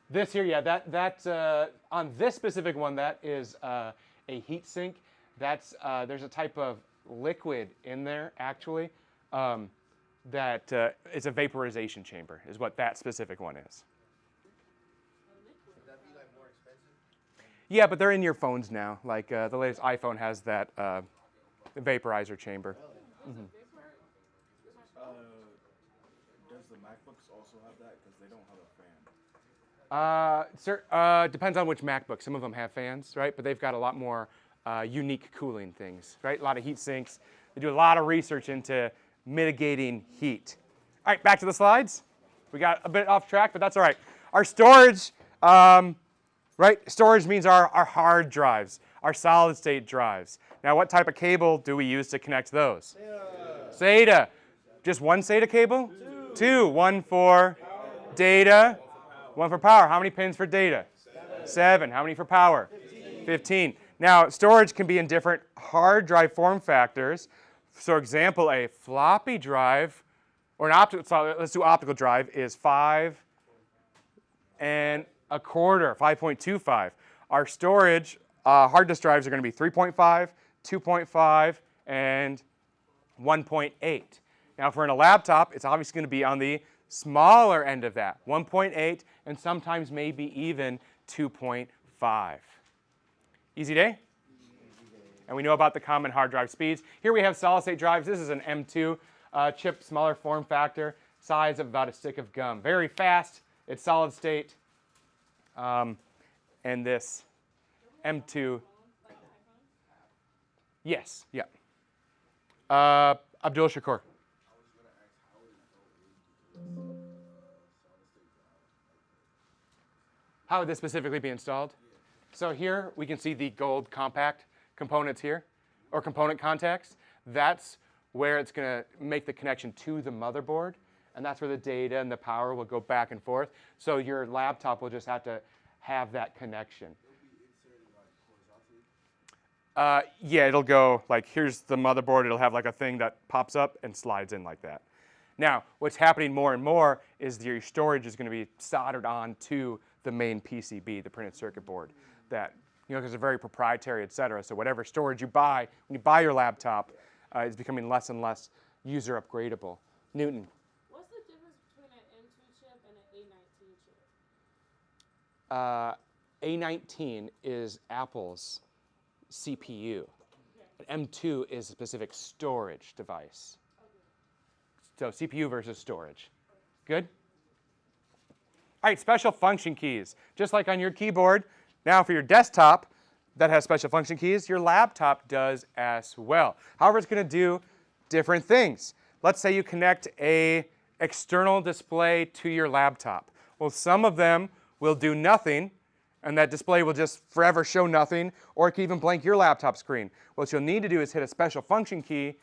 This here, yeah, that on this specific one, that is a heat sink. That's there's a type of liquid in there actually that it's a vaporization chamber, is what that specific one is.
Would that be like more expensive?
Yeah, but they're in your phones now. Like the latest iPhone has that vaporizer chamber. Mm-hmm.
Does the MacBooks also have that? Because they don't have a fan.
Depends on which MacBook. Some of them have fans, right? But they've got a lot more unique cooling things, right? A lot of heat sinks. They do a lot of research into mitigating heat. All right, back to the slides. We got a bit off track, but that's all right. Our storage, right? Storage means our hard drives, our solid state drives. Now, what type of cable do we use to connect those? SATA. Just one SATA cable? Two. One for data, one for power. How many pins for data? 7. How many for power? 15. Now, storage can be in different hard drive form factors. For example, a floppy drive, or an optical, so let's do optical drive, is 5 1/4, 5.25. Our storage hard disk drives are going to be 3.5, 2.5, and 1.8. Now, if we're in a laptop, it's obviously going to be on the smaller end of that, 1.8, and sometimes maybe even 2.5. Easy day? And we know about the common hard drive speeds. Here we have solid-state drives. This is an M2 chip, smaller form factor, size of about a stick of gum. Very fast. It's solid-state. And this M2. Yes, yeah. Abdul Shakur. How would this specifically be installed? So here we can see the gold compact components here, or component contacts. That's where it's going to make the connection to the motherboard, and that's where the data and the power will go back and forth. So your laptop will just have to have that connection. Yeah, it'll go like, here's the motherboard. It'll have like a thing that pops up and slides in like that. Now, what's happening more and more is your storage is going to be soldered on to the main PCB, the printed circuit board. That, because they're very proprietary, et cetera. So whatever storage you buy, when you buy your laptop, is becoming less and less user upgradable. Newton.
What's the difference between an M2 chip and an A19 chip?
A19 is Apple's CPU. An M2 is a specific storage device. So CPU versus storage. Good? All right, special function keys. Just like on your keyboard, Now for your desktop that has special function keys, your laptop does as well. However, it's going to do different things. Let's say you connect a external display to your laptop. Well, some of them will do nothing, and that display will just forever show nothing, or it can even blank your laptop screen. What you'll need to do is hit a special function key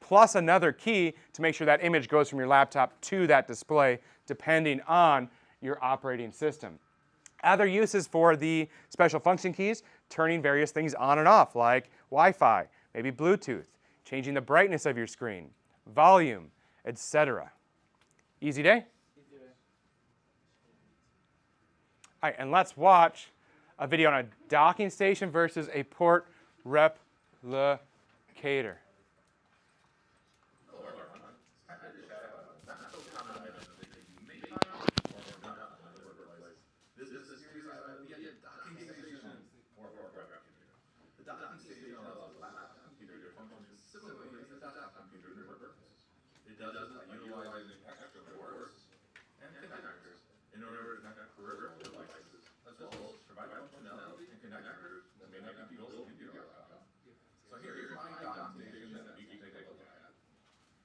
plus another key to make sure that image goes from your laptop to that display, depending on your operating system. Other uses for the special function keys, turning various things on and off, like Wi-Fi, maybe Bluetooth, changing the brightness of your screen, volume, etc. Easy day?
Easy day.
All right, and let's watch a video on a docking station versus a port replicator.
It does it by utilizing extra ports and connectors in order to connect peripheral devices, as well as provide functionality and connectors that may not be built into your laptop. So here's my docking station that we can take a look at.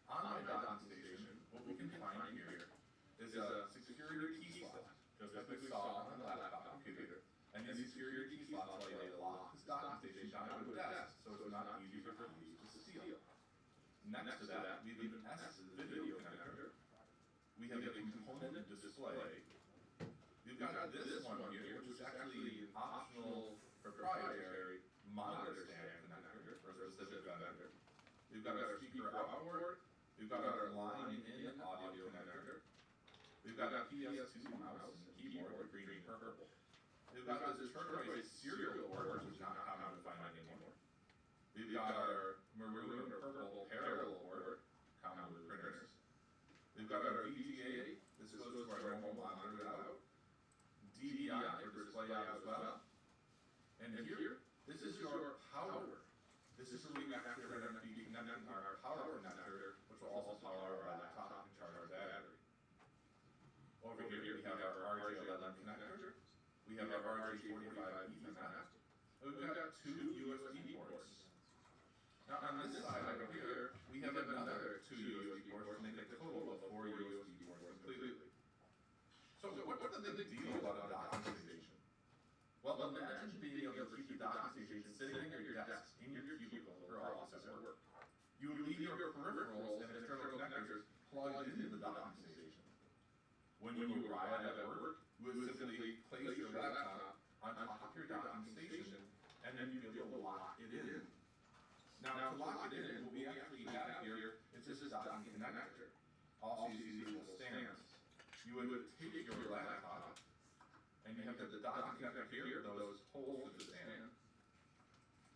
On my docking station, what we can find here is a security key slot, just like we saw on the laptop computer. And these security key slots allow you to lock this docking station down to a desk, so it's not easy for thieves to steal. Next to that, we have an S video connector. We have a component display. We've got this one here, which is actually an optional proprietary monitor stand connector for a specific vendor. We've got our speaker outboard. We've got our line-in audio connector. We've got a PS2 mouse and keyboard, green and purple. We've got this turquoise serial port, which is not common to find anymore. We've got our maroon or purple parallel port, common with printers. We've got our VGA, this goes to our normal monitor out. DVI for display out as well. And here, this is your power. This is where we actually are going to be connecting our power connector, which will also power our laptop and charge our battery. Over here, we have our RJ11 connector. We have our RJ45 Ethernet. We've got two USB ports. Now on this side over here, we have another two USB ports to make a total of 4 USB ports completely. So what's the big deal about a docking station? Well, imagine being able to keep the docking station sitting at your desk, in your cubicle or office at work. You would leave your peripherals and external connectors plugged into the docking station. When you arrive at work, you would simply place your laptop on top of your docking station, and then you'd be able to lock it in. Now, to lock it in, what we actually have here is this docking connector. Also, you see these little stands. You would take your laptop, and you have the docking connector here, those holes in the stand.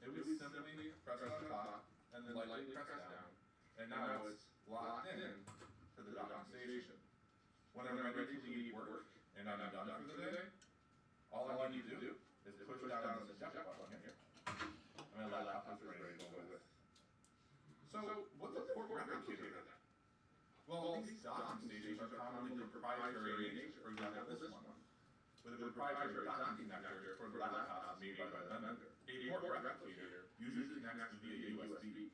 It would simply press on top, and then lightly press down, and now it's locked in to the docking station. When I'm ready to leave work, and I'm done for the day, all I need to do is push down on this eject button here. My laptop is ready to go with. So, what's a port replicator? Well, these docking stations are commonly proprietary in nature. For example, this one, with a proprietary docking connector for laptops made by the vendor. A port replicator usually connects via USB.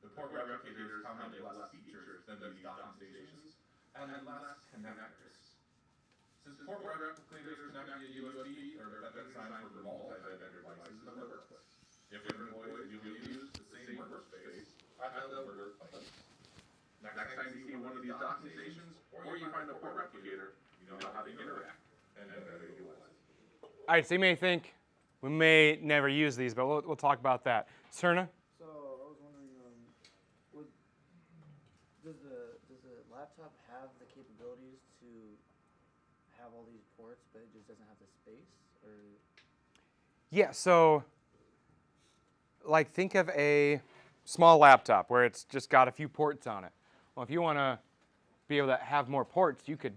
The port replicators come with less features than these docking stations, and less connectors. Since port replicators connect via USB, they're better designed for multi-vendor devices in the workplace. If your employees will use the same workspace at the workplace. Next time you see one of these docking stations, or you find a port replicator, you know how to interact and better utilize it.
All right, so you may think we may never use these, but we'll talk about that. Cerna?
So I was wondering, does the laptop have the capabilities to have all these ports, but it just doesn't have the space, or?
Yeah, so like think of a small laptop where it's just got a few ports on it. Well, if you want to be able to have more ports, you could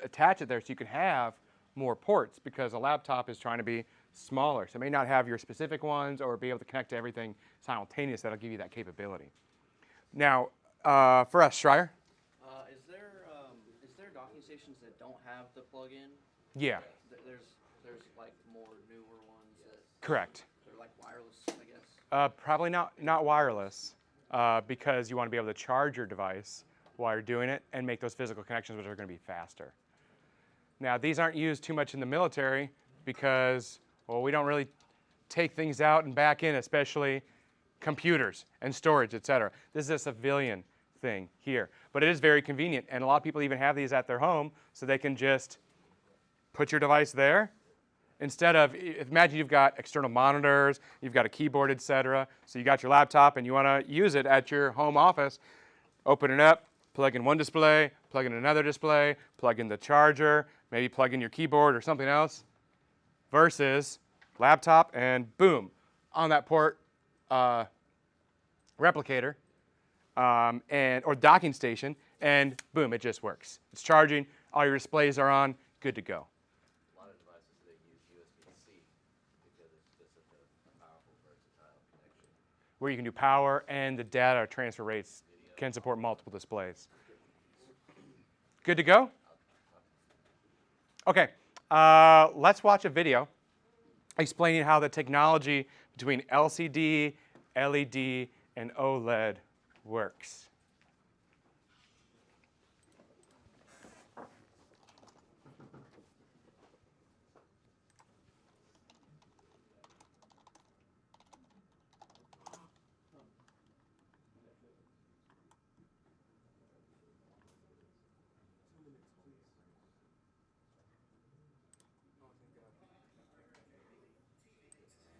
attach it there so you can have more ports, because a laptop is trying to be smaller. So it may not have your specific ones or be able to connect to everything simultaneous. That'll give you that capability. Now, for us, Schreier?
Is there docking stations that don't have the plug-in?
Yeah.
There's There's like more newer ones that
Correct.
they're like wireless, I guess.
Probably not wireless, because you want to be able to charge your device while you're doing it and make those physical connections, which are going to be faster. Now, these aren't used too much in the military because, well, we don't really take things out and back in, especially computers and storage, etc. This is a civilian thing here. But it is very convenient, and a lot of people even have these at their home so they can just put your device there instead of, imagine you've got external monitors, you've got a keyboard, etc. So you got your laptop and you want to use it at your home office. Open it up, plug in one display, plug in another display, plug in the charger, maybe plug in your keyboard or something else, versus laptop and boom, on that port replicator or docking station, and boom, it just works. It's charging, all your displays are on, good to go.
A lot of devices today use USB-C because it's just such a powerful, versatile connection.
Where you can do power and the data transfer rates can support multiple displays. Good to go? Okay, let's watch a video explaining how the technology between LCD, LED, and OLED works.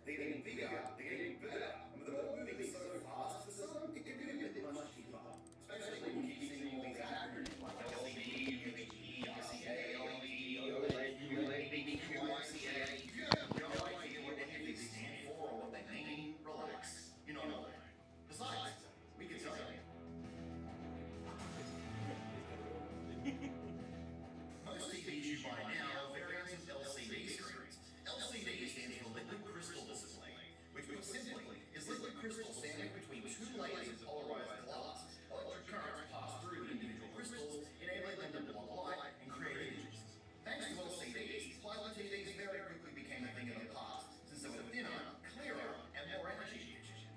They're getting bigger, they're getting better. And with the world moving so fast, for some, it can be a bit much to keep up. Especially when you keep seeing all these acronyms like LCD, UHD, RCA, LED, OLED, ULED, BBQ, ICA. If you have no idea what any of these stand for or what they mean, relax. You're not alone. Besides, we can tell you. Most TVs you buy now are variants of LCD screens. LCD stands for liquid crystal display, which put simply is liquid crystal standing between two layers of polarized glass. Electric currents pass through the individual crystals, enabling them to block light and create images. Thanks to LCDs, plasma TVs very quickly became a thing of the past, since they were thinner, clearer, and more energy efficient.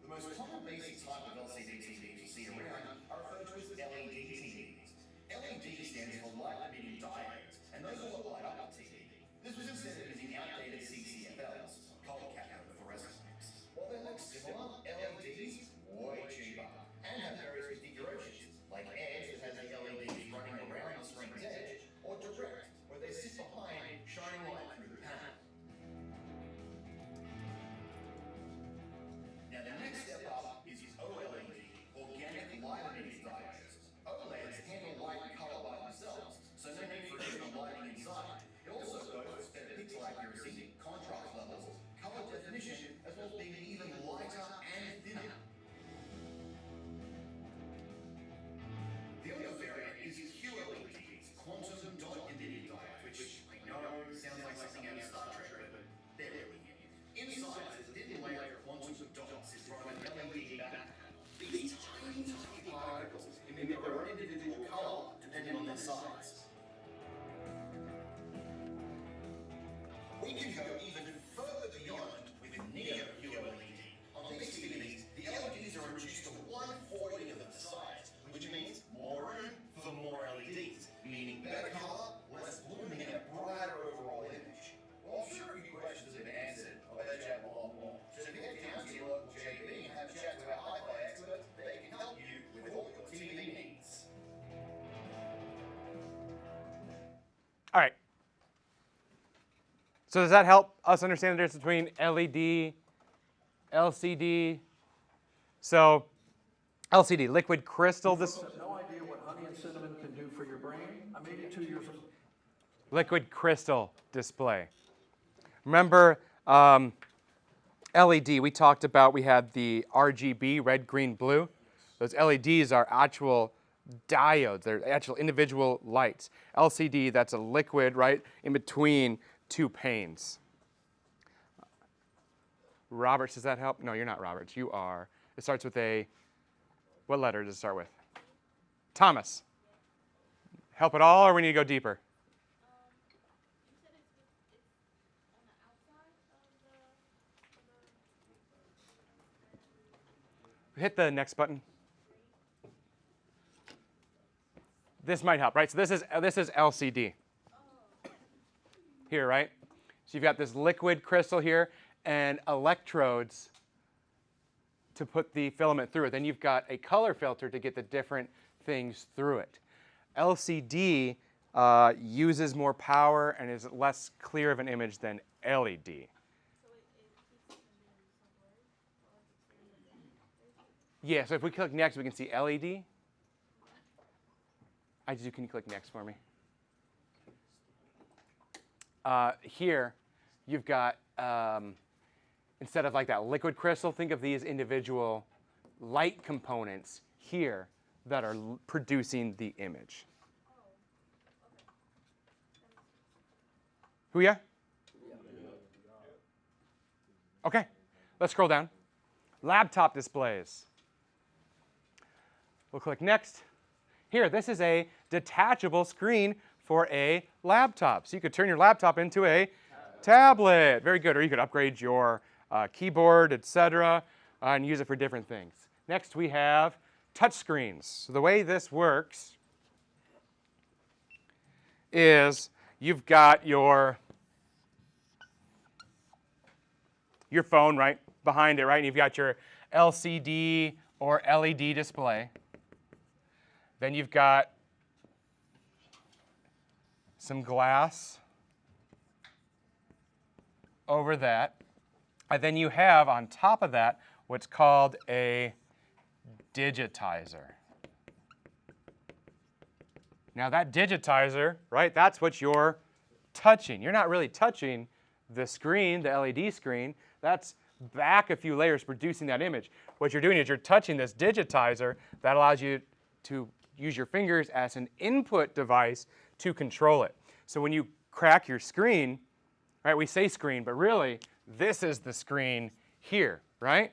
The most common basic type of LCD TVs you see around are referred to as LED TVs. LED stands for light emitting diodes, and those are what light up the TV. This was instead of using outdated CCFLs, cold cathode fluorescent lamps. While they look similar, LEDs way cheaper and have various configurations, like Edge that has the LEDs running around the screen's edge, or Direct, where they sit behind, shining light through the panel. Now the next step up is OLED, organic light emitting diodes. OLEDs handle light and color by themselves, so no need for additional lighting inside. It also boasts better pixel accuracy, contrast levels, color definition, as well as being even lighter and thinner. The other variant is QLEDs, quantum dot emitting diodes, which I know sounds like something out of Star Trek, but they're really here. Inside is a thin layer of quantum dots in front of an LED back panel. These tiny, tiny particles emit their own individual color depending on their size. We can go even further beyond with Neo QLED. On these TVs, the LEDs are reduced to 1/40 of the size, which means more room for more LEDs, meaning better color, less blooming, and a brighter overall image. Well, I'm sure a few questions have been answered. I bet you have a lot more. So if you head down to your local JB and have a chat to our hi-fi experts, they can help you with all your TV needs.
All right. So does that help us understand the difference between LED, LCD? So LCD, liquid crystal.
You folks have no idea what honey and cinnamon can do for your brain. I'm 82 years old.
Liquid crystal display. Remember LED, we talked about, we had the RGB, red, green, blue. Those LEDs are actual diodes. They're actual individual lights. LCD, that's a liquid, right, in between two panes. Roberts, does that help? No, you're not Roberts. You are. It starts with a, what letter does it start with? Thomas. Help at all, or we need to go deeper?
You said it's on the outside of the
Hit the next button. This might help, right? So this is LCD. Here, right? So you've got this liquid crystal here and electrodes to put the filament through it. Then you've got a color filter to get the different things through it. LCD uses more power and is less clear of an image than LED. Yeah, so if we click next, we can see LED. Can you click next for me? Here, you've got, instead of like that liquid crystal, think of these individual light components here that are producing the image. Who ya? Okay, let's scroll down. Laptop displays. We'll click next. Here, this is a detachable screen for a laptop. So you could turn your laptop into a tablet. Very good. Or you could upgrade your keyboard, etc., and use it for different things. Next, we have touch screens. So the way this works is you've got your phone right behind it, right? And you've got your LCD or LED display. Then you've got some glass over that. And then you have on top of that what's called a digitizer. Now that digitizer, right, that's what you're touching. You're not really touching the screen, the LED screen. That's back a few layers producing that image. What you're doing is you're touching this digitizer that allows you to use your fingers as an input device to control it. So when you crack your screen, right, we say screen, but really this is the screen here, right?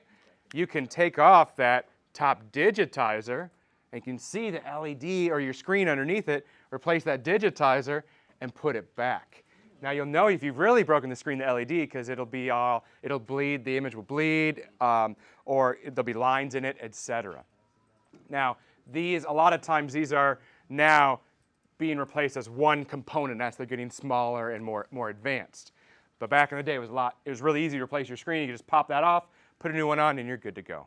You can take off that top digitizer and you can see the LED or your screen underneath it, replace that digitizer and put it back. Now you'll know if you've really broken the screen, the LED, because it'll bleed, the image will bleed, or there'll be lines in it, etc. Now, a lot of times these are now being replaced as one component as they're getting smaller and more advanced. But back in the day, it was really easy to replace your screen. You could just pop that off, put a new one on, and you're good to go.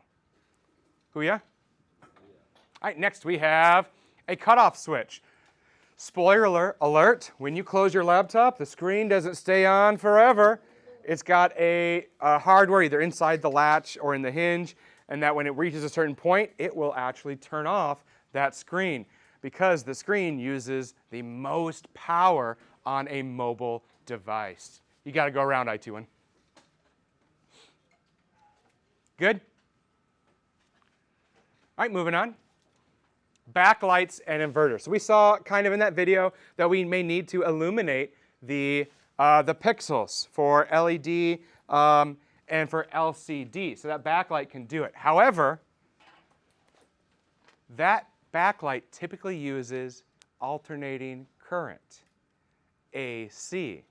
Who ya? All right, next we have a cutoff switch. Spoiler alert, when you close your laptop, the screen doesn't stay on forever. It's got a hardware either inside the latch or in the hinge, and that when it reaches a certain point, it will actually turn off that screen because the screen uses the most power on a mobile device. You got to go around ITE one. Good? All right, moving on. Backlights and inverters. So we saw kind of in that video that we may need to illuminate the pixels for LED and for LCD. So that backlight can do it. However, that backlight typically uses alternating current, AC.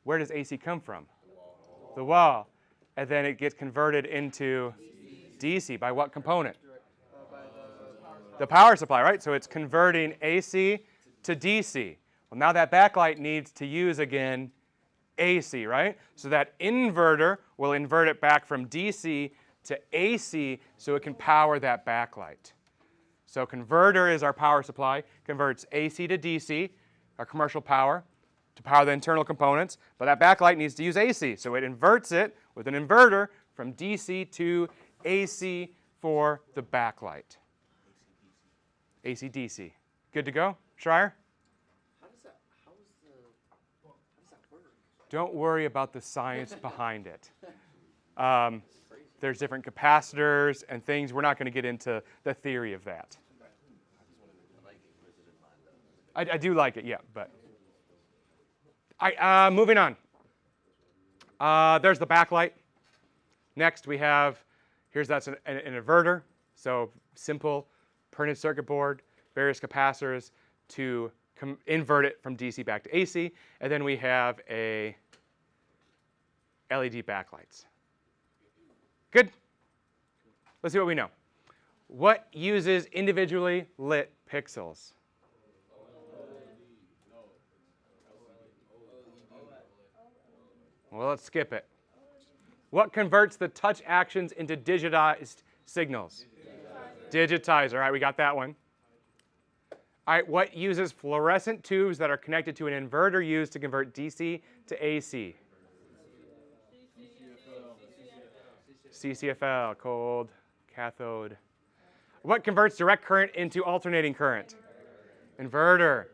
Where does AC come from? The wall. And then it gets converted into DC by what component? The power supply, right? So it's converting AC to DC. Well, now that backlight needs to use, again, AC, right? So that inverter will invert it back from DC to AC so it can power that backlight. So converter is our power supply, converts AC to DC, our commercial power, to power the internal components. But that backlight needs to use AC, so it inverts it with an inverter from DC to AC for the backlight. AC/DC. Good to go, Schreier?
How does that work?
Don't worry about the science behind it. There's different capacitors and things. We're not going to get into the theory of that. I do like it, yeah, but. All right, moving on. There's the backlight. Next, we have, that's an inverter. So simple printed circuit board, various capacitors to invert it from DC back to AC. And then we have a LED backlights. Good? Let's see what we know. What uses individually lit pixels? Well, let's skip it. What converts the touch actions into digitized signals? Digitizer. All right, we got that one. All right, what uses fluorescent tubes that are connected to an inverter used to convert DC to AC? CCFL, cold cathode. What converts direct current into alternating current? Inverter.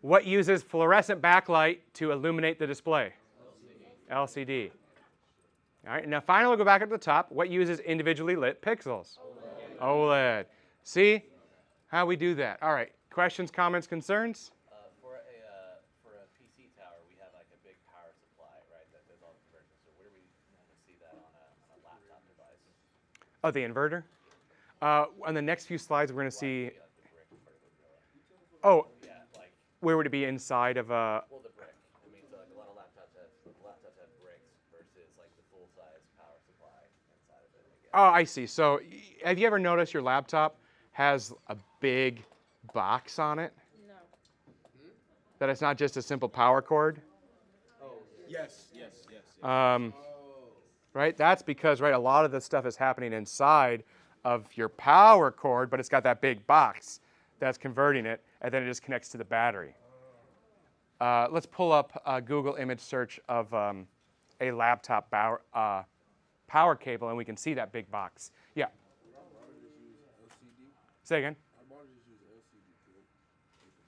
What uses fluorescent backlight to illuminate the display? LCD. All right, now finally we'll go back up to the top. What uses individually lit pixels? OLED. See how we do that? All right, questions, comments, concerns?
For a PC tower, we have like a big power supply, right? That does all the conversion. So where do we normally see that on a laptop device?
Oh, the inverter? On the next few slides, we're going to see. Oh, where would it be inside of a?
Well, the brick. I mean, so like a lot of laptops have bricks versus like the full size power supply inside of it. I guess.
Oh, I see. So, have you ever noticed your laptop has a big box on it?
No.
That it's not just a simple power cord?
Oh, yes.
Right? That's because, right, a lot of this stuff is happening inside of your power cord, but it's got that big box that's converting it, and then it just connects to the battery. Let's pull up a Google image search of a laptop power cable, and we can see that big box. Yeah. Say again.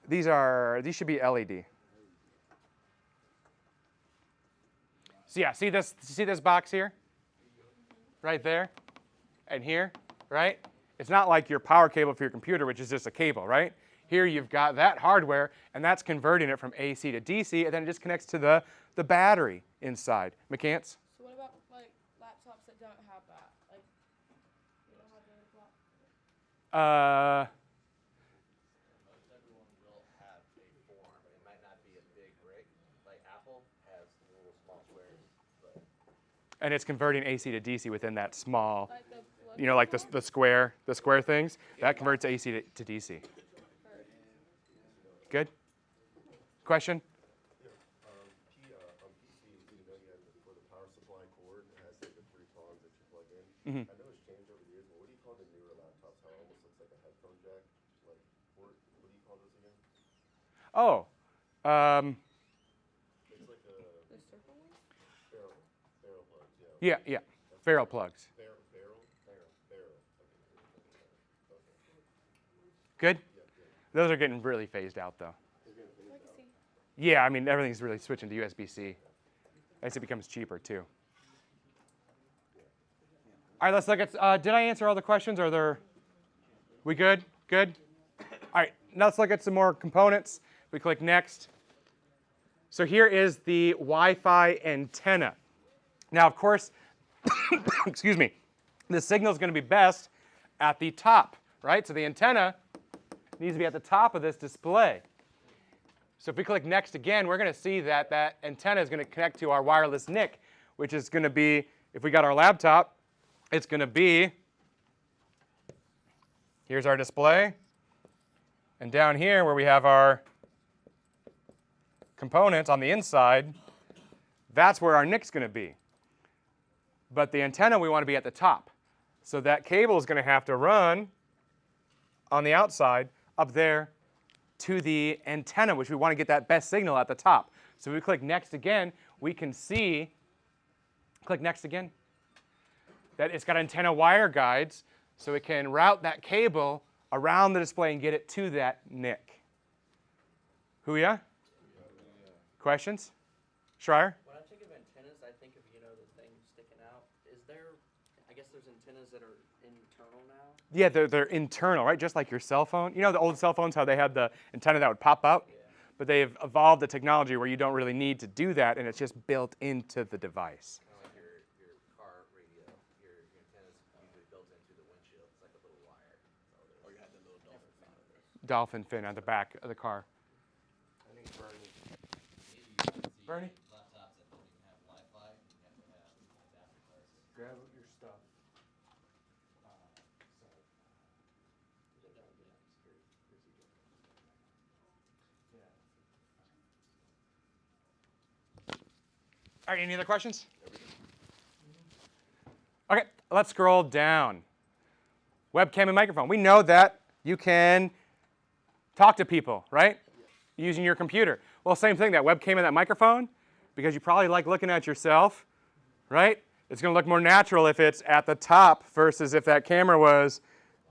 These should be LED. So yeah, see this box here? Right there and here, right? It's not like your power cable for your computer, which is just a cable, right? Here you've got that hardware, and that's converting it from AC to DC, and then it just connects to the battery inside. McCants?
So what about like laptops that don't have that? Like, you don't have the laptop?
Most everyone will have a form. It might not be a big brick. Like Apple has little small squares, but.
And it's converting AC to DC within that small,
Like the
like the square things. That converts AC to DC. Good? Question?
On PCs, you know, you have for the power supply cord, it has like the 3 prongs that you plug in.
Mm-hmm.
I know it's changed over the years, but what do you call the newer laptops? How it almost looks like a headphone jack? Like, what do you call those again?
Oh,
It's like a
The circle ones?
barrel plugs, yeah.
yeah. Ferrule plugs.
Barrel.
Good? Those are getting really phased out, though.
Legacy.
Yeah, I mean, everything's really switching to USB-C as it becomes cheaper, too. All right, let's look at, did I answer all the questions? Are there, we good? Good? All right, now let's look at some more components. We click Next. So here is the Wi-Fi antenna. Now, of course, excuse me, the signal is going to be best at the top, right? So the antenna needs to be at the top of this display. So if we click Next again, we're going to see that that antenna is going to connect to our wireless NIC, which is going to be, if we got our laptop, it's going to be, here's our display, and down here where we have our components on the inside, that's where our NIC's going to be. But the antenna, we want to be at the top. So that cable is going to have to run on the outside up there to the antenna, which we want to get that best signal at the top. So if we click Next again, we can see, click Next again, that it's got antenna wire guides, so it can route that cable around the display and get it to that NIC. Hooya? Questions? Schreier?
When I think of antennas, I think of, you know, the thing sticking out. Is there, I guess there's antennas that are internal now?
Yeah, they're internal, right? Just like your cell phone. You know the old cell phones, how they had the antenna that would pop out?
Yeah.
But they've evolved the technology where you don't really need to do that, and it's just built into the device.
Kind of like your car radio. Your antenna's usually built into the windshield. It's like a little wire. So
Dolphin fin on the back of the car. Bernie?
Laptops that don't even have Wi-Fi, you have to have adapter cards.
Grab your stuff. All right, any other questions? Okay, let's scroll down. Webcam and microphone. We know that you can talk to people, right? Using your computer. Well, same thing, that webcam and that microphone, because you probably like looking at yourself, right? It's going to look more natural if it's at the top versus if that camera was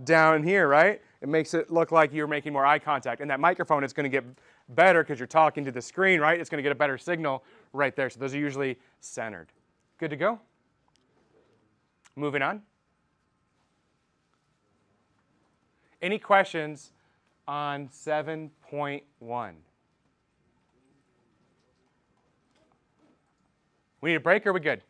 down here, right? It makes it look like you're making more eye contact. And that microphone is going to get better because you're talking to the screen, right? It's going to get a better signal right there. So those are usually centered. Good to go? Moving on. Any questions on 7.1? We need a break or are we good?